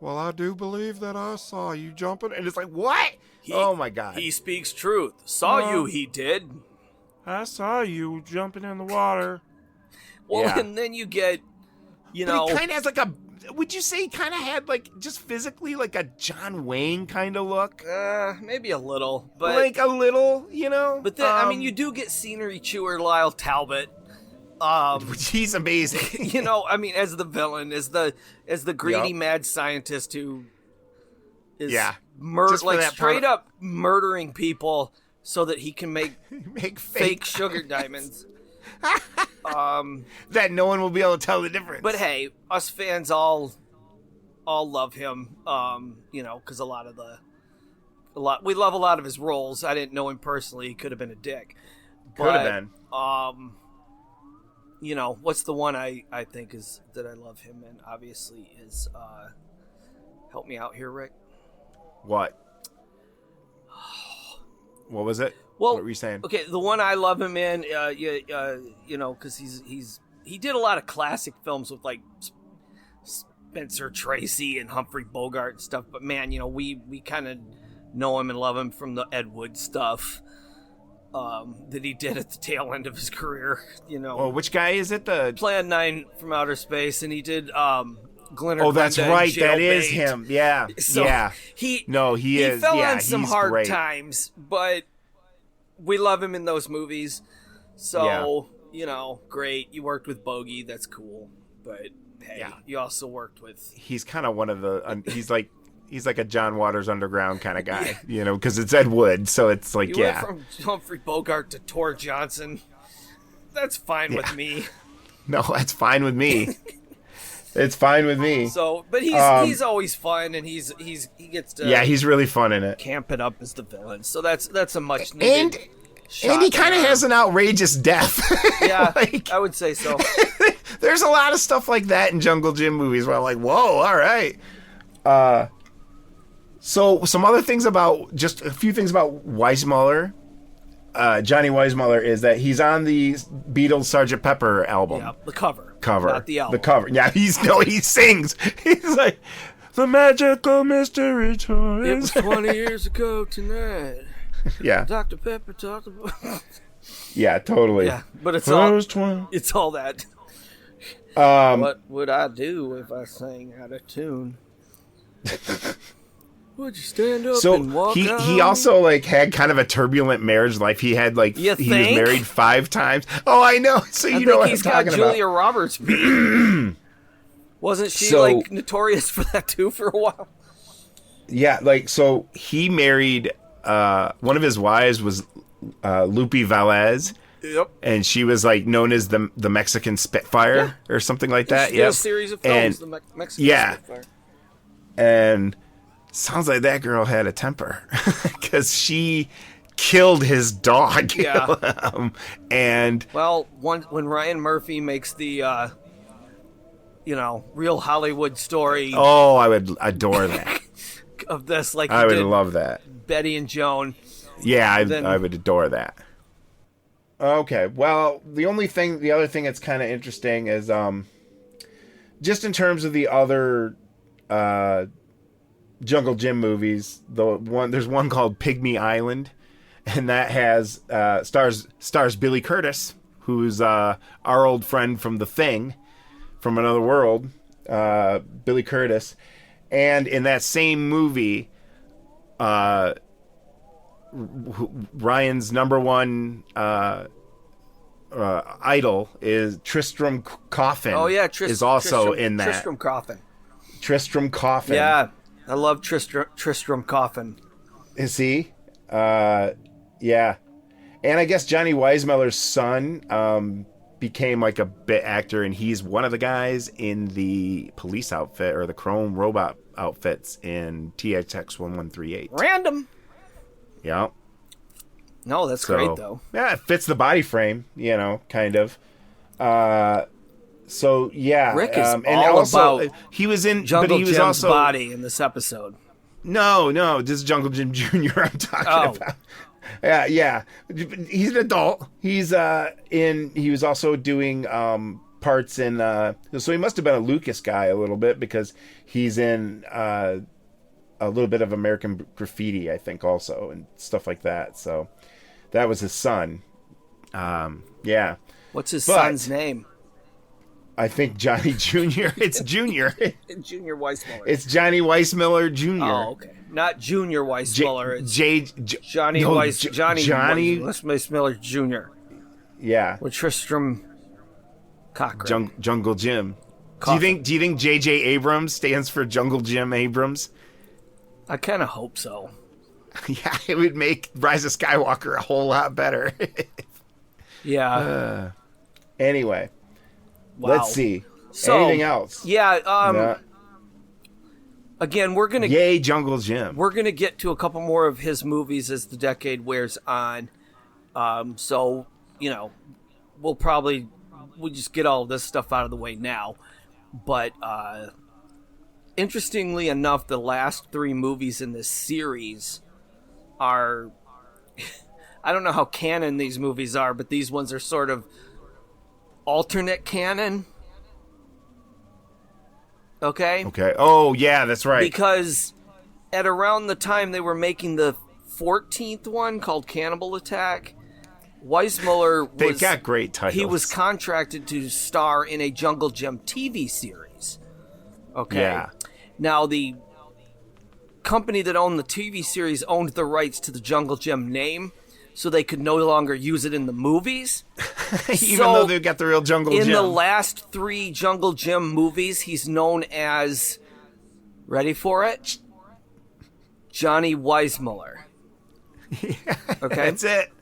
well, I do believe that I saw you jumping. And it's like, what? Oh, my God. He speaks truth. Saw you, he did. I saw you jumping in the water. Well, and then you get, But he kind of has would you say he kind of had, just physically, a John Wayne kind of look? Maybe a little. But a little, But then, you do get scenery chewer Lyle Talbot. He's amazing. As the villain, as the greedy mad scientist who is straight up murdering people so that he can make fake sugar diamonds. That no one will be able to tell the difference. But hey, us fans all love him. Because we love a lot of his roles. I didn't know him personally. He could have been a dick. Could have been. What's the one I think is that I love him in, obviously, is help me out here, Rick. What? What was it? Well, what were you saying? Okay, the one I love him in, because he did a lot of classic films with Spencer Tracy and Humphrey Bogart and stuff. But man, we kind of know him and love him from the Ed Wood stuff. that he did at the tail end of his career. You know. Oh, which guy is it? The Plan 9 from Outer Space, and he did Glenn. Oh, that's Glenda right. and That is Jailbait. him. Yeah. So yeah. He is. fell yeah, on some he's hard great. times, but we love him in those movies. So, you know, great. You worked with Bogey. That's cool. But, hey, you also worked with... He's kind of one of the... he's like a John Waters Underground kind of guy, you know, because it's Ed Wood. So it's like, you went from Humphrey Bogart to Tor Johnson. That's fine with me. No, that's fine with me. It's fine with me. So, but he's always fun, and he gets to... Yeah, he's really fun in it. Camp it up as the villain. So that's a much needed... And he kind of has an outrageous death. Yeah, like, I would say so. There's a lot of stuff like that in Jungle Jim movies where I'm like, whoa, all right. So some other things just a few things about Weissmuller. Johnny Weissmuller is that he's on the Beatles Sgt. Pepper album. Yeah, the cover. Not the album. The cover. Yeah, he sings. He's like, the magical mystery toys. It was 20 years ago tonight. Yeah. Dr. Pepper talked about... Yeah, totally. Yeah, but it's all that. What would I do if I sang out of tune? Would you stand up and walk out? He also like had kind of a turbulent marriage life. He had like he was married 5 times. Oh, I know. So you know what I'm talking about. He's got Julia Roberts beat. Wasn't she like notorious for that too for a while? Yeah, like so he married one of his wives was Lupe Velez. Yep. And she was like known as the Mexican Spitfire or something like that. Yeah. A series of films, the Mexican Spitfire. And sounds like that girl had a temper because she killed his dog. Yeah. And when Ryan Murphy makes the real Hollywood story. Oh, I would adore that. Of this, like I would love that. Betty and Joan. Yeah, I would adore that. Okay, well, the other thing that's kind of interesting is just in terms of the other Jungle Jim movies, there's one called Pygmy Island, and that has stars Billy Curtis, who's our old friend from The Thing, from Another World, Billy Curtis, and in that same movie, Ryan's number one idol is Tristram Coffin. Oh yeah, is also in that. Tristram Coffin. Yeah, I love Tristram Coffin. Is he? Yeah, and I guess Johnny Weissmuller's son became like a bit actor, and he's one of the guys in the police outfit or the chrome robot outfits in THX 1138. Random. Yeah. No, that's great though. Yeah, it fits the body frame, kind of. So yeah, Rick is and all also, about he was in Jungle but he was Jim's also body in this episode. No, this is Jungle Jim Jr. I'm talking about. Yeah. He's an adult. He's he was also doing parts in so he must have been a Lucas guy a little bit because he's in a little bit of American Graffiti, I think, also, and stuff like that. So that was his son. Yeah. What's his son's name? I think Johnny Jr. It's Junior. Junior Weissmuller. It's Johnny Weissmuller Jr. Oh, okay. Not Junior Weissmuller. Johnny Weissmuller Jr. Yeah. With Tristram Cochrane. Jungle Jim. Do you think J.J. Abrams stands for Jungle Jim Abrams? I kind of hope so. Yeah, it would make Rise of Skywalker a whole lot better. Yeah. Anyway. Wow. Let's see. So, anything else? Yeah. Again, we're gonna Yay, Jungle Jim. We're gonna get to a couple more of his movies as the decade wears on. So we'll just get all this stuff out of the way now. But interestingly enough, the last 3 movies in this series are I don't know how canon these movies are, but these ones are sort of alternate canon. Okay? Oh, yeah, that's right. Because at around the time they were making the 14th one called Cannibal Attack, Weissmuller They got great titles. He was contracted to star in a Jungle Gym TV series. Okay. Yeah. Now, the company that owned the TV series owned the rights to the Jungle Gym name, so they could no longer use it in the movies. Even though they've got the real Jungle Gym. In the last 3 Jungle Gym movies, he's known as, ready for it? Johnny Weissmuller. Okay? That's it.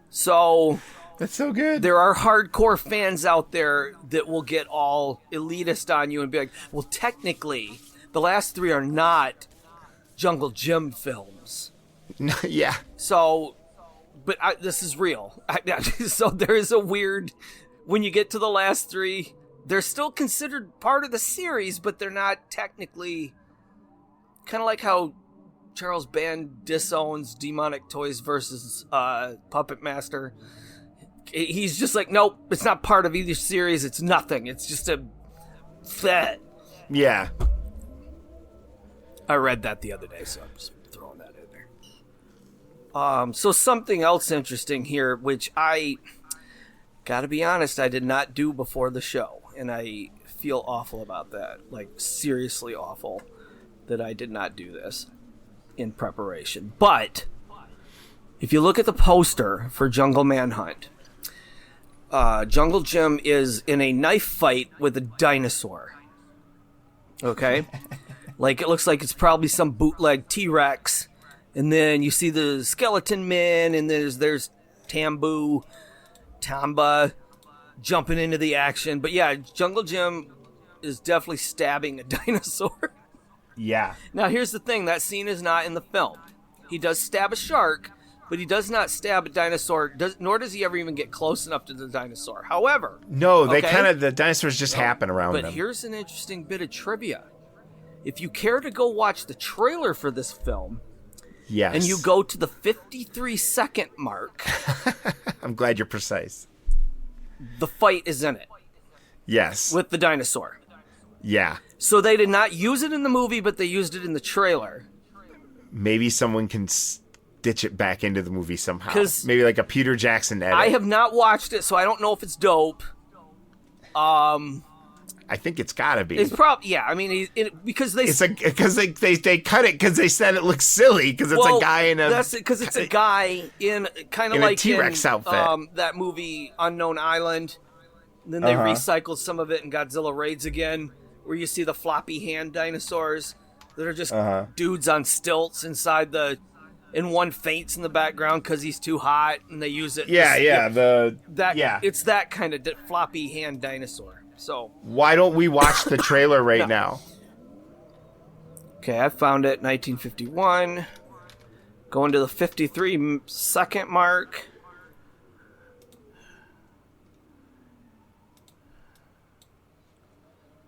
So... That's so good. There are hardcore fans out there that will get all elitist on you and be like, well, technically, the last 3 are not Jungle Gym films. Yeah. So, but this is real. So there is a weird, when you get to the last 3, they're still considered part of the series, but they're not technically, kind of like how Charles Band disowns Demonic Toys versus Puppet Master. He's just like, nope, it's not part of either series. It's nothing. It's just a fet. Yeah. I read that the other day, so I'm just throwing that in there. So something else interesting here, which I gotta be honest, I did not do before the show, and I feel awful about that. Like, seriously awful that I did not do this in preparation. But if you look at the poster for Jungle Manhunt, Jungle Jim is in a knife fight with a dinosaur. Okay? Like, it looks like it's probably some bootleg T-Rex. And then you see the Skeleton Men, and there's Tamba jumping into the action. But yeah, Jungle Jim is definitely stabbing a dinosaur. Yeah. Now, here's the thing. That scene is not in the film. He does stab a shark, but he does not stab a dinosaur, nor does he ever even get close enough to the dinosaur. However... No, they the dinosaurs just happen around them. But here's an interesting bit of trivia. If you care to go watch the trailer for this film... Yes. And you go to the 53-second mark... I'm glad you're precise. The fight is in it. Yes. With the dinosaur. Yeah. So they did not use it in the movie, but they used it in the trailer. Maybe someone can stitch it back into the movie somehow. Maybe like a Peter Jackson edit. I have not watched it, so I don't know if it's dope. I think it's gotta be. It's probably, yeah. I mean, because they cut it because they said it looks silly because it's a guy in a. That's it, because it's a guy in kind of like a T-Rex outfit. That movie Unknown Island. And then they recycled some of it in Godzilla Raids again, where you see the floppy hand dinosaurs that are just dudes on stilts inside the. And one faints in the background because he's too hot, and they use it. It's that kind of floppy hand dinosaur. So why don't we watch the trailer right now? Okay, I found it, 1951. Going to the 53-second mark.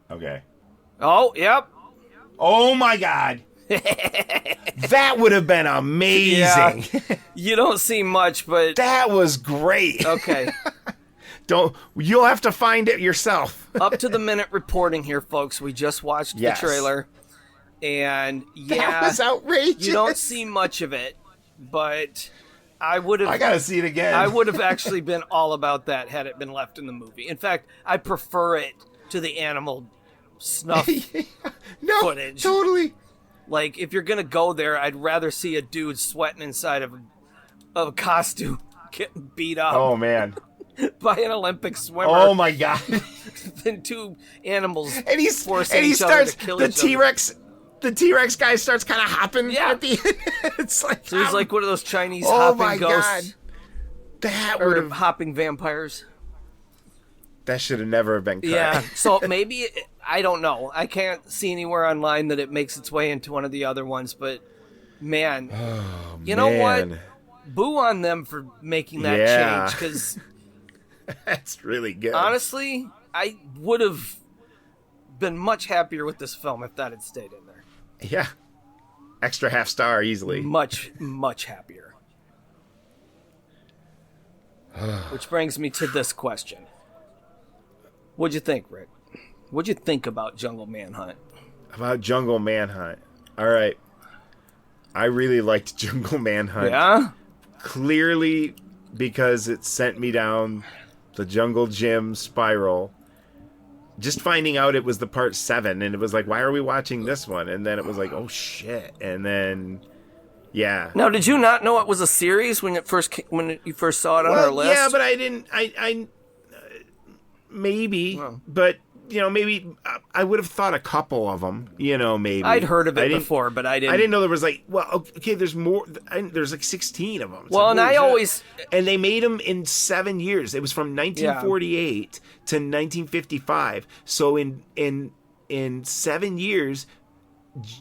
Okay. Oh, yep. Oh my God. That would have been amazing. Yeah, you don't see much, but that was great. Okay. You'll have to find it yourself. Up to the minute reporting here, folks. We just watched the trailer, and that was outrageous. You don't see much of it, but I gotta see it again. I would have actually been all about that had it been left in the movie. In fact, I prefer it to the animal snuff footage. Totally. Like, if you're gonna go there, I'd rather see a dude sweating inside of a costume getting beat up. Oh man. By an Olympic swimmer. Oh my God. Then 2 animals and he starts the T-Rex. The T-Rex guy starts kind of hopping at the end. It's like so he's like one of those Chinese hopping ghosts. God. That would have hopping vampires. That should have never been cut. Yeah. So maybe I don't know. I can't see anywhere online that it makes its way into one of the other ones, but man, you know what? Boo on them for making that change because that's really good. Honestly, I would have been much happier with this film if that had stayed in there. Yeah. Extra half star easily. Much, much happier. Which brings me to this question. What'd you think, Rick? What'd you think about Jungle Manhunt? About Jungle Manhunt. All right. I really liked Jungle Manhunt. Yeah? Clearly because it sent me down the Jungle Gym spiral. Just finding out it was the part 7, and it was like, why are we watching this one? And then it was like, oh shit. And then, yeah. Now, did you not know it was a series when you first saw it on our list? Yeah, but I didn't. Maybe, but maybe I would have thought a couple of them. Maybe I'd heard of it before, but I didn't. I didn't know there was like, okay, there's more. There's like 16 of them. It's well, like, and they made them in 7 years. It was from 1948 to 1955. So in 7 years,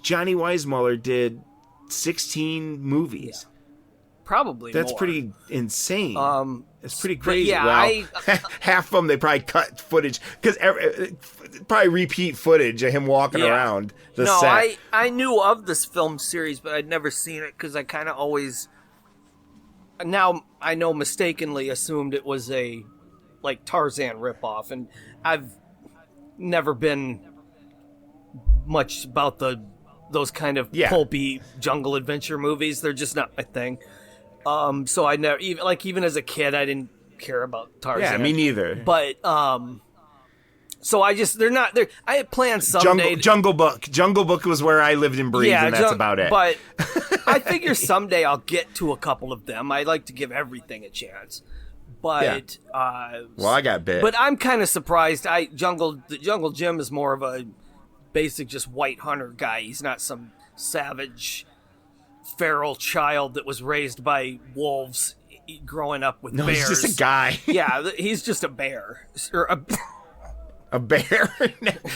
Johnny Weissmuller did 16 movies. Probably that's more. Pretty insane. It's pretty crazy. Yeah, half of them they probably cut footage because probably repeat footage of him walking around the set. I knew of this film series, but I'd never seen it because I kind of always now I know mistakenly assumed it was a like Tarzan ripoff, and I've never been much about those kind of pulpy jungle adventure movies. They're just not my thing. So I never even as a kid I didn't care about Tarzan. Yeah, me neither. But so I had planned someday. Jungle Book was where I lived and breathed, and that's about it. But I figure someday I'll get to a couple of them. I like to give everything a chance. But well, I got bit. But I'm kind of surprised. The Jungle Jim is more of a basic just white hunter guy. He's not some savage feral child that was raised by wolves growing up with bears. He's just a guy. Yeah, he's just a bear. Or a bear?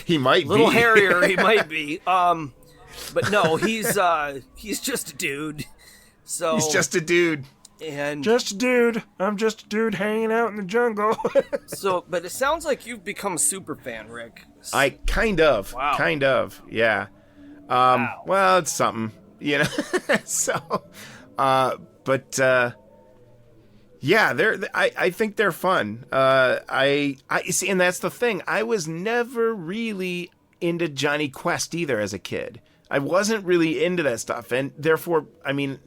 He might be. Little hairier, he might be. But no, he's just a dude. So he's just a dude. And just a dude. I'm just a dude hanging out in the jungle. But it sounds like you've become a super fan, Rick. I kind of. Wow. Kind of. Yeah. Wow. Well, it's something. So, yeah, I think they're fun. I see, and that's the thing. I was never really into Johnny Quest either as a kid. I wasn't really into that stuff, and therefore, I mean,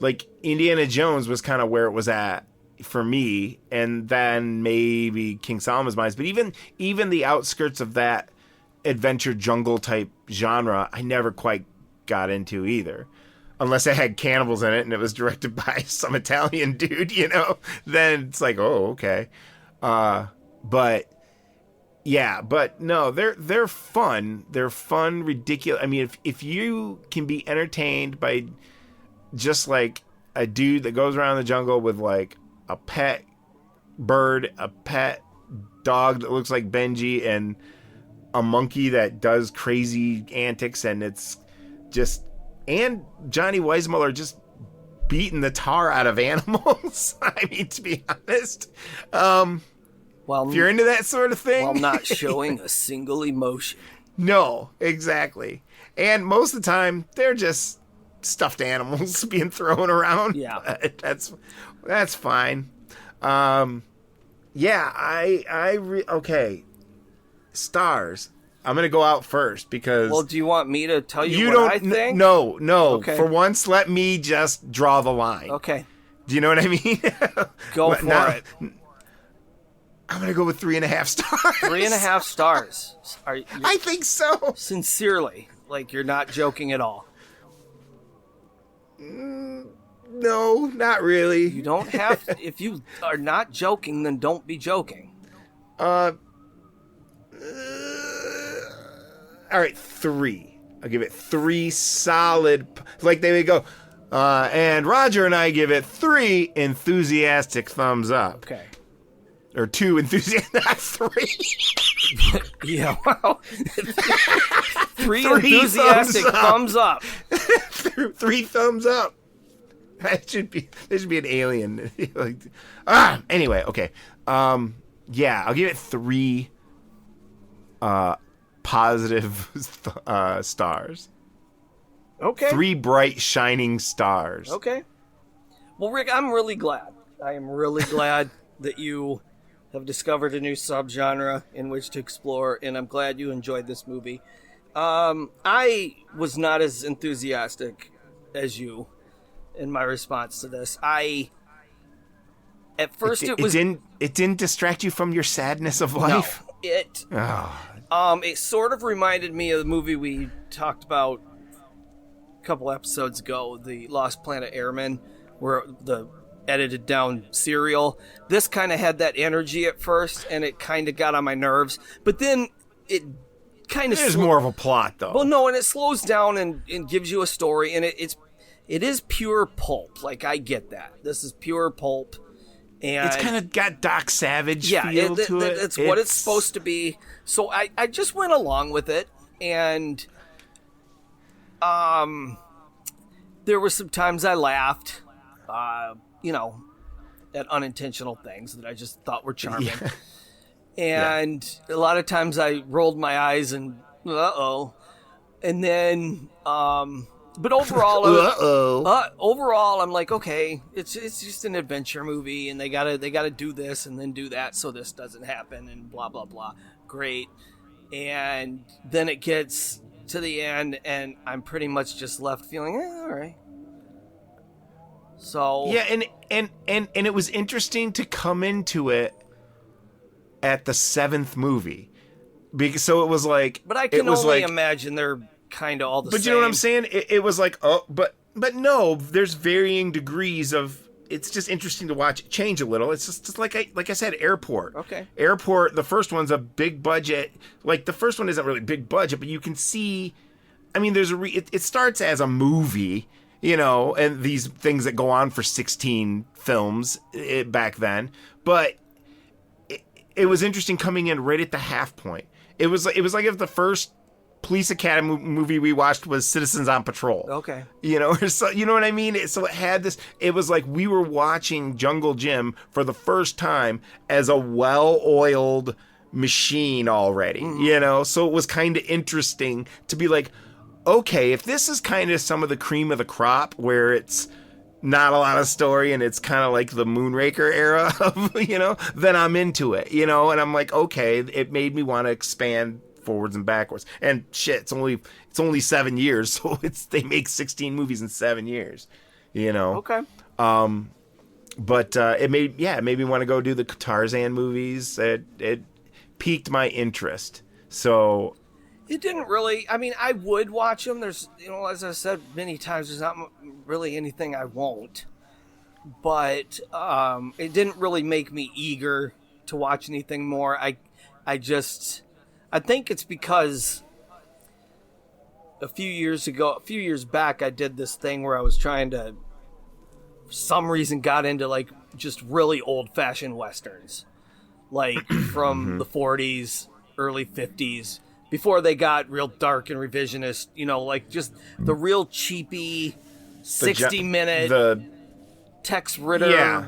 like Indiana Jones was kind of where it was at for me, and then maybe King Solomon's Mines. But even the outskirts of that adventure jungle type genre, I never quite got into either, unless it had cannibals in it and it was directed by some Italian dude, then it's like, oh, okay. But no, they're fun. They're fun, ridiculous. I mean, if you can be entertained by just like a dude that goes around the jungle with like a pet bird, a pet dog that looks like Benji, and a monkey that does crazy antics, and it's and Johnny Weissmuller just beating the tar out of animals. I mean, to be honest, if you're into that sort of thing, while not showing a single emotion. No, exactly. And most of the time, they're just stuffed animals being thrown around. Yeah, that's fine. Okay. Stars. I'm going to go out first because... Well, do you want me to tell you what I think? No. Okay. For once, let me just draw the line. Okay. Do you know what I mean? Go for it. I'm going to go with 3.5 stars. 3.5 stars. I think so. Sincerely. Like, you're not joking at all. No, not really. You don't have to. If you are not joking, then don't be joking. All right, 3. I'll give it 3 solid. Like they would go, and Roger and I give it 3 enthusiastic thumbs up. Okay. Or 2 enthusiastic, not 3. Yeah, well, 3 enthusiastic thumbs up. 3 thumbs up. There should be an alien. Anyway, okay. Yeah, I'll give it 3 positive stars. Okay. 3 bright, shining stars. Okay. Well, Rick, I'm really glad. I am really glad that you have discovered a new subgenre in which to explore, and I'm glad you enjoyed this movie. I was not as enthusiastic as you in my response to this. At first, it didn't distract you from your sadness of life. No, it sort of reminded me of the movie we talked about a couple episodes ago, the Lost Planet Airmen, where the edited down serial. This kind of had that energy at first, and it kind of got on my nerves. But then it kind of there's more of a plot, though. Well, no, and it slows down and gives you a story, and it is pure pulp. Like, I get that. This is pure pulp. And it's kind of got Doc Savage feel to it. It's what it's supposed to be. So I just went along with it, and there were some times I laughed, at unintentional things that I just thought were charming. Yeah. And a lot of times I rolled my eyes and and then but overall overall I'm like, okay, it's just an adventure movie, and they gotta do this and then do that so this doesn't happen and blah blah blah. Great. And then it gets to the end and I'm pretty much just left feeling all right. So yeah, and it was interesting to come into it at the 7th movie, because so it was like. But I can only imagine they're kind of all the same. But you know what I'm saying? It was like, but no, there's varying degrees of. It's just interesting to watch it change a little. It's just like I said, Airport. Okay. Airport. The first one's a big budget. Like the first one isn't really big budget, but you can see. I mean, there's it starts as a movie. And these things that go on for 16 films back then. But it was interesting coming in right at the half point. It was like if the first Police Academy movie we watched was Citizens on Patrol. Okay. So, you know what I mean? So it had this, it was like we were watching Jungle Jim for the first time as a well-oiled machine already, So it was kind of interesting to be like, okay, if this is kind of some of the cream of the crop where it's not a lot of story and it's kind of like the Moonraker era of, then I'm into it, and I'm like, okay, it made me want to expand forwards and backwards. And shit, it's only 7 years, so they make 16 movies in 7 years, Okay. But it made me want to go do the Tarzan movies. It piqued my interest. So it didn't really. I mean, I would watch them. There's, as I said many times, there's not really anything I won't. But it didn't really make me eager to watch anything more. I think it's because a few years back, I did this thing where I was trying to, for some reason, got into like just really old-fashioned westerns, like from the 40s, early 50s. Before they got real dark and revisionist, like just the real cheapy 60-minute Tex Ritter,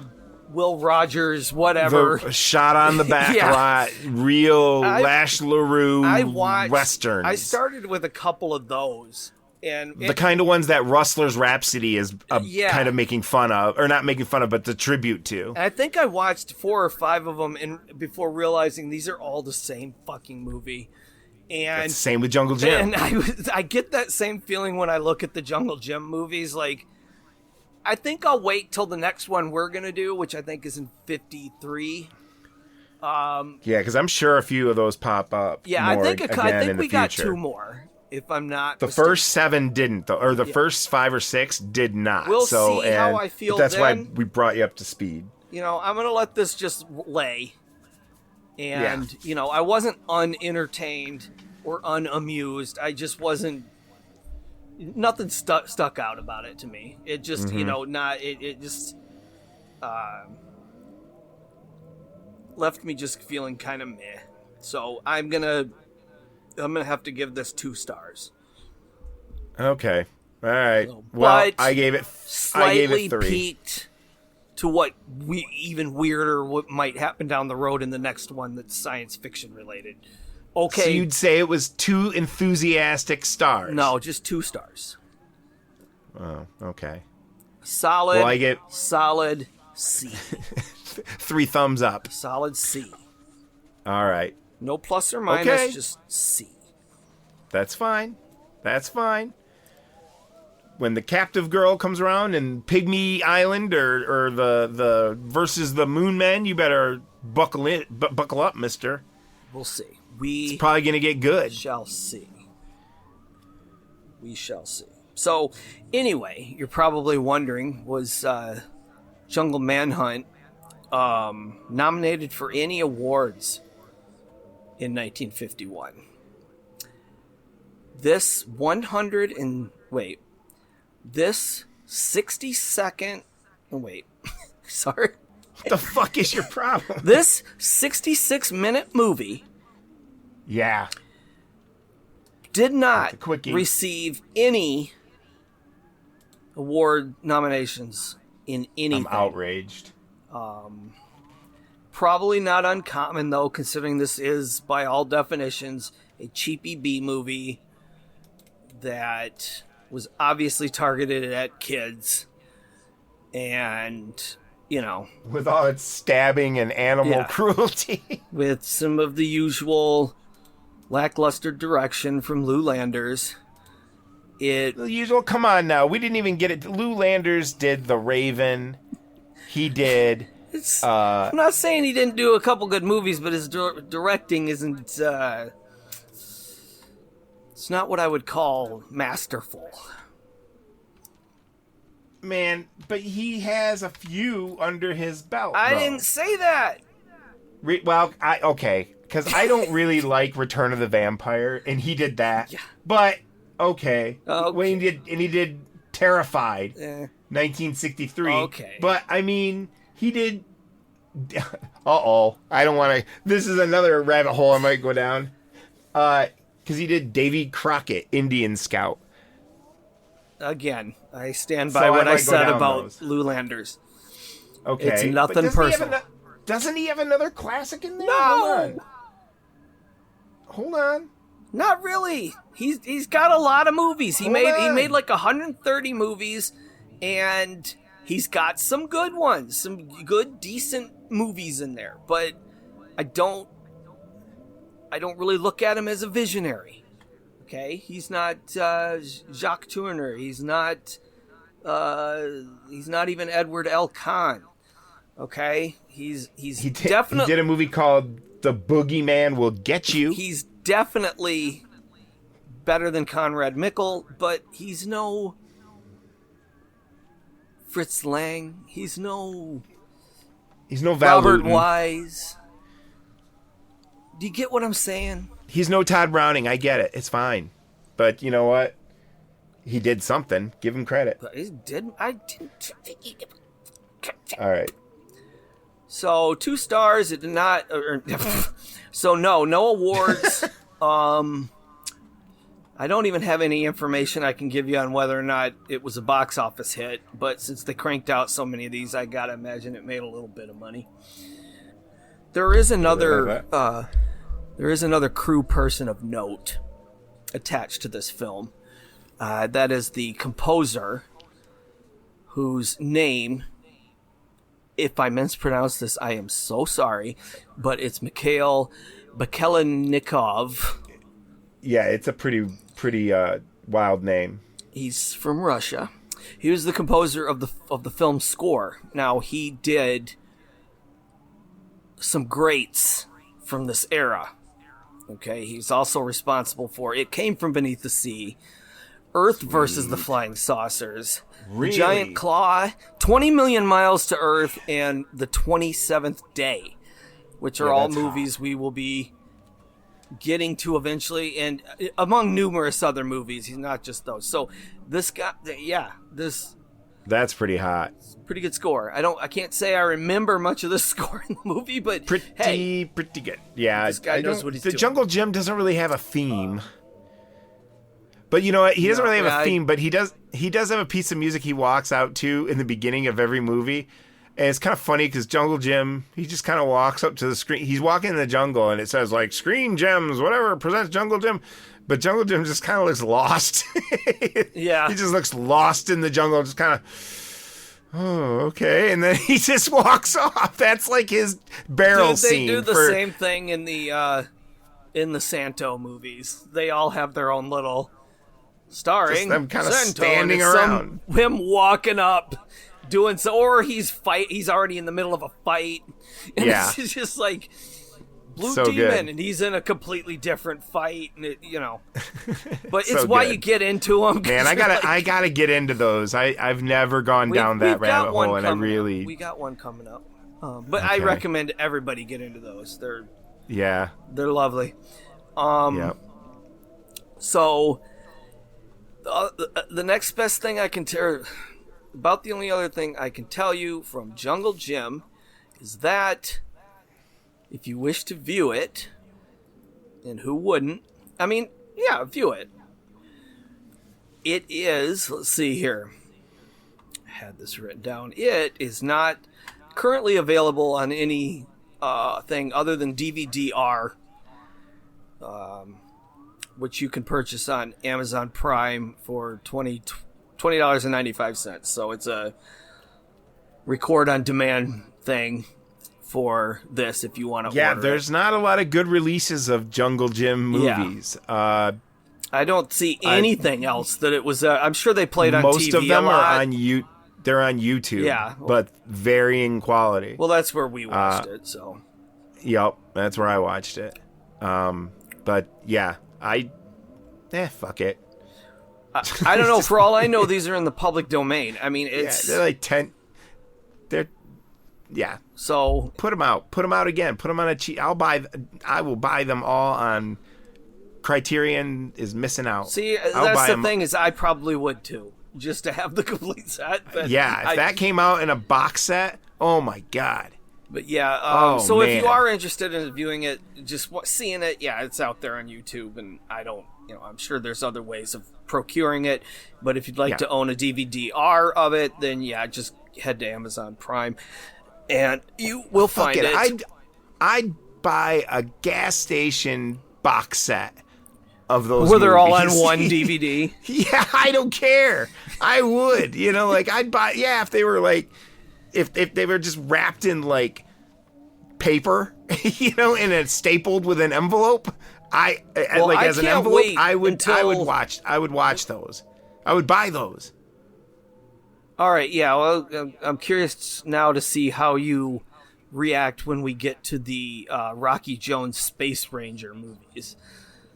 Will Rogers, whatever. The shot on the back lot, real Lash LaRue westerns. I started with a couple of those. And the kind of ones that Rustler's Rhapsody is kind of making fun of, or not making fun of, but the tribute to. I think I watched 4 or 5 of them before realizing these are all the same fucking movie. And same with Jungle Jim. And I get that same feeling when I look at the Jungle Jim movies. Like, I think I'll wait till the next one we're going to do, which I think is in 53. Because I'm sure a few of those pop up. Yeah, I think we got 2 more, if I'm not mistaken. First 7 didn't, though, or the first 5 or 6 did not. We'll see how I feel that's then. why we brought you up to speed. I'm going to let this just lay. And, I wasn't unentertained or unamused. I just wasn't... Nothing stuck out about it to me. It just, it just... left me just feeling kind of meh. So I'm gonna have to give this 2 stars. Okay. All right. Well, I gave it 3. Peaked to what even weirder what might happen down the road in the next one that's science fiction related. Okay. So you'd say it was 2 enthusiastic stars? No, just 2 stars. Oh, okay. Solid. Well, I get solid C. 3 thumbs up. Solid C. All right. No plus or minus, just C. That's fine. when the captive girl comes around in Pygmy Island or the versus the Moon Men, you better buckle up, mister. We'll see. It's probably going to get good. Shall see. We shall see. So, anyway, you're probably wondering, was Jungle Manhunt nominated for any awards in 1951? This 60-second... Wait. Sorry. What the fuck is your problem? This 66-minute movie... Yeah. Did not receive any award nominations in anything. I'm outraged. Probably not uncommon, though, considering this is, by all definitions, a cheapy B movie that was obviously targeted at kids. And, you know... With all its stabbing and animal cruelty. With some of the usual lackluster direction from Lou Landers. The usual, come on now. We didn't even get it. Lou Landers did The Raven. He did... I'm not saying he didn't do a couple good movies, but his directing isn't... it's not what I would call masterful. Man, but he has a few under his belt. I didn't say that. Okay, because I don't really like Return of the Vampire, and he did that. Yeah. But okay. When he did Terrified, 1963. Okay. But I mean, he did. I don't want to. This is another rabbit hole I might go down. Because he did Davy Crockett, Indian Scout. Again, I stand by what I said about Lou Landers. Okay. It's nothing personal. Doesn't he have another classic in there? No! Hold on. Not really. He's got a lot of movies. He made like 130 movies, and he's got some good ones, some good, decent movies in there. But I don't really look at him as a visionary. Okay, he's not Jacques Tourneur. He's not even Edward L. Kahn. Okay, he definitely did a movie called The Boogeyman Will Get You. He's definitely better than Conrad Mickle, but he's no Fritz Lang. He's no Val Robert Luton. Wise. Do you get what I'm saying? He's no Todd Browning. I get it. It's fine. But you know what? He did something. Give him credit. But he didn't. I didn't. All right. So 2 stars. It did not. So no awards. I don't even have any information I can give you on whether or not it was a box office hit. But since they cranked out so many of these, I gotta imagine it made a little bit of money. There is another crew person of note attached to this film. That is the composer, whose name, if I mispronounce this, I am so sorry, but it's Mikhail Bakelennikov. Yeah, it's a pretty wild name. He's from Russia. He was the composer of the film score. Now, he did some greats from this era. Okay, he's also responsible for It Came From Beneath the Sea, Earth versus the Flying Saucers, Really? Giant Claw, 20 Million Miles to Earth, and The 27th Day, which are all movies we will be getting to eventually, and among numerous other movies. He's not just those. So this guy, that's pretty hot. Pretty good score. I can't say I remember much of the score in the movie, but pretty good. Yeah, this guy knows what he's doing. The Jungle Gym doesn't really have a theme. But you know what? He doesn't really have a theme, but he does have a piece of music he walks out to in the beginning of every movie. And it's kind of funny because Jungle Jim, he just kind of walks up to the screen. He's walking in the jungle and it says like Screen Gems, whatever, presents Jungle Jim. But Jungle Jim just kind of looks lost. Yeah. He just looks lost in the jungle, just kind of, oh, okay. And then he just walks off. That's like his barrel scene. They do the same thing in the Santo movies. They all have their own little Starring just them kind of Centone, standing and around. him walking up, doing so, or he's already in the middle of a fight. And Yeah. it's just like Blue So Demon, good. and he's in a completely different fight, and But So it's why good. you get into them. Man, I gotta get into those. I've never gone down that rabbit hole, and I really. We got one coming up, but I recommend everybody get into those. They're lovely. Yep. So the next best thing I can tell about, the only other thing I can tell you from Jungle Jim is that if you wish to view it, and who wouldn't? I mean, yeah, view it. It is, let's see here. I had this written down. It is not currently available on any thing other than DVD-R, which you can purchase on Amazon Prime for $20.95. So it's a record-on-demand thing for this if you want to order there's it. not a lot of good releases of Jungle Jim movies. I don't see anything else that it was. I'm sure they played on most TV of them a lot. are on they're on YouTube. Yeah. But varying quality. Well, that's where we watched it. So. Yep, that's where I watched it. But yeah, fuck it. I don't know. For all I know, these are in the public domain. I mean, it's they're like 10. Yeah. So put them out. Put them out again. Put them on a cheap. I will buy them all on. Criterion is missing out. See, that's the thing, is I probably would too, just to have the complete set. But if that came out in a box set, oh my god. But yeah, if you are interested in viewing it, just seeing it, it's out there on YouTube, and I don't, I'm sure there's other ways of procuring it. But if you'd like to own a DVD-R of it, then just head to Amazon Prime, and you will find it. I'd buy a gas station box set of those where they're all movies. on one DVD. Yeah, I don't care. I would, I'd buy. Yeah, if they were like, if they were just wrapped in like paper, and it's stapled with an envelope. As an envelope, I would watch those. I would buy those. All right, yeah. Well, I'm curious now to see how you react when we get to the Rocky Jones Space Ranger movies.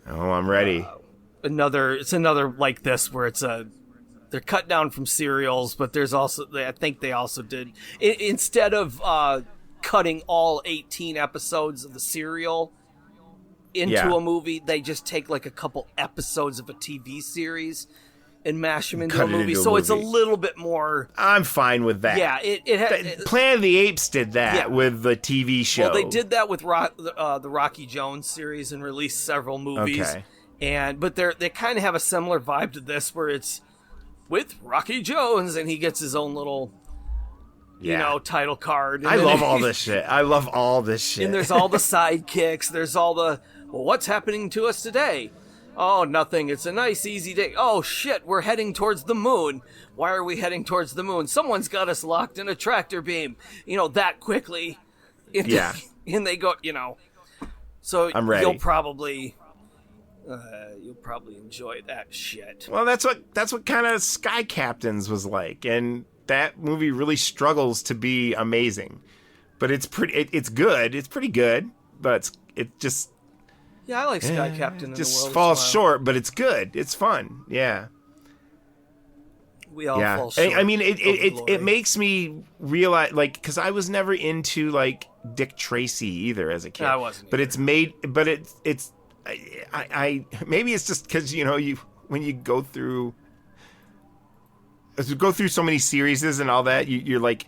Oh, I'm ready. It's another like this where they're cut down from serials, but there's also, I think they also did, instead of cutting all 18 episodes of the serial into a movie, they just take like a couple episodes of a TV series and mash them into a movie. So it's a little bit more. I'm fine with that. Yeah, Planet of the Apes did that with the TV show. Well, they did that with the Rocky Jones series and released several movies. Okay. But they kind of have a similar vibe to this, where it's with Rocky Jones and he gets his own little, title card. And I love all this shit. And there's all the sidekicks. There's all the, what's happening to us today? Oh, nothing. It's a nice, easy day. Oh, shit, we're heading towards the moon. Why are we heading towards the moon? Someone's got us locked in a tractor beam, that quickly. And they go, So I'm ready. You'll probably enjoy that shit. Well, that's what kind of Sky Captains was like, and that movie really struggles to be amazing, but it's good. It's pretty good, but it just. Yeah, I like Sky Captain. It just falls short, but it's good. It's fun. Yeah. We all fall short. I mean, it makes me realize, like, because I was never into like Dick Tracy either as a kid. No, I wasn't. But it's made. But it's. I maybe it's just because when you go through so many series and all that, you're like,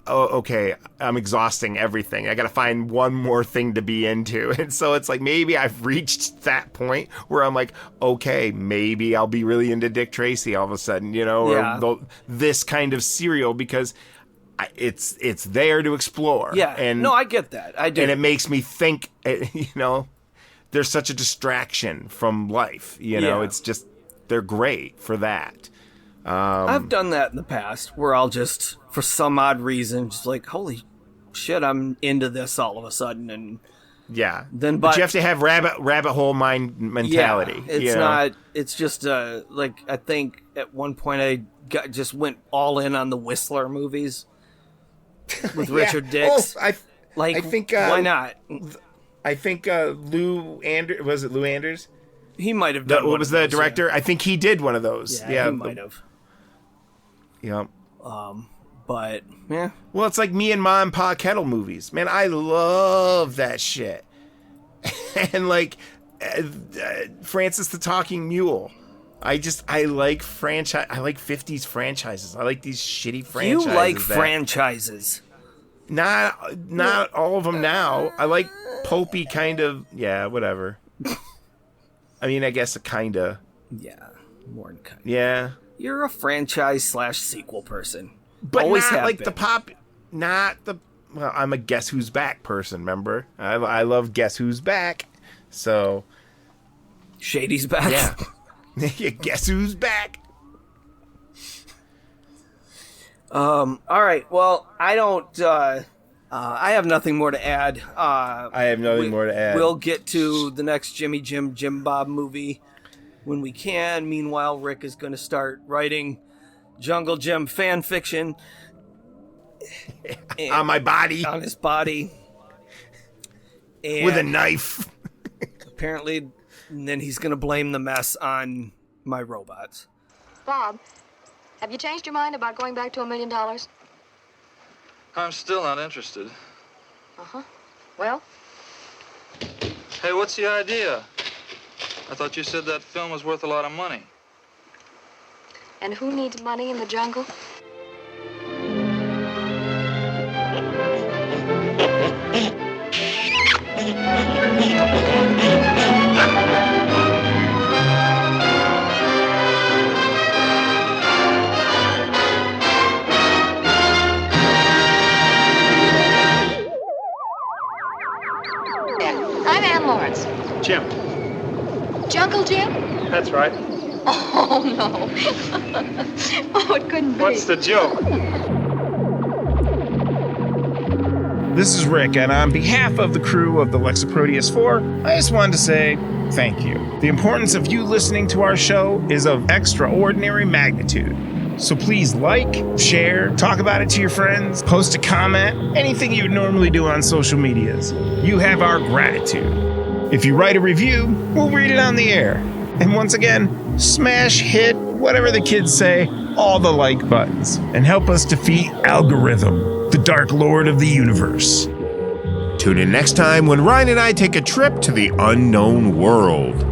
oh, okay, I'm exhausting everything. I got to find one more thing to be into. And so it's like, maybe I've reached that point where I'm like, okay, maybe I'll be really into Dick Tracy all of a sudden, or this kind of serial, because it's there to explore. Yeah. And no, I get that. I do. And it makes me think, there's such a distraction from life. It's just, they're great for that. I've done that in the past where I'll just, for some odd reason, just like, holy shit, I'm into this all of a sudden, and Yeah. But you have to have rabbit hole mind mentality. Yeah, it's not. It's just like I think at one point I just went all in on the Whistler movies with Richard Dix. I think why not? I think Lou Anders? He might have done. What was the director? Yeah. I think he did one of those. Yeah, he might have. Yeah. But yeah. Well, it's like me and Ma and Pa Kettle movies. Man, I love that shit. And like Francis the Talking Mule. I like franchise. I like 50s franchises. I like these shitty franchises. You like franchises. Not all of them now. I like pulpy kind of. Yeah, whatever. I mean, I guess a kinda. Yeah, more than kinda. Yeah. You're a franchise / sequel person. But always not have like been. the pop. Not the. Well, I'm a Guess Who's Back person. Remember, I love Guess Who's Back. So. Shady's back. Yeah. Yeah. Guess Who's Back. All right. Well, I don't. I have nothing more to add. I have nothing more to add. We'll get to the next Jim Bob movie when we can. Meanwhile, Rick is going to start writing Jungle Jim fan fiction on my body, on his body, and with a knife. Apparently, and then he's going to blame the mess on my robots. Bob, have you changed your mind about going back to $1 million? I'm still not interested. Uh-huh. Well? Hey, what's the idea? I thought you said that film was worth a lot of money. And who needs money in the jungle? I'm Ann Lawrence. Jim. Jungle Jim? That's right. Oh, no. Oh, it couldn't be. What's the joke? This is Rick, and on behalf of the crew of the Lexaproteus 4, I just wanted to say thank you. The importance of you listening to our show is of extraordinary magnitude. So please like, share, talk about it to your friends, post a comment, anything you would normally do on social medias. You have our gratitude. If you write a review, we'll read it on the air. And once again, smash, hit, whatever the kids say, all the like buttons, and help us defeat Algorithm, the Dark Lord of the universe. Tune in next time when Ryan and I take a trip to the unknown world.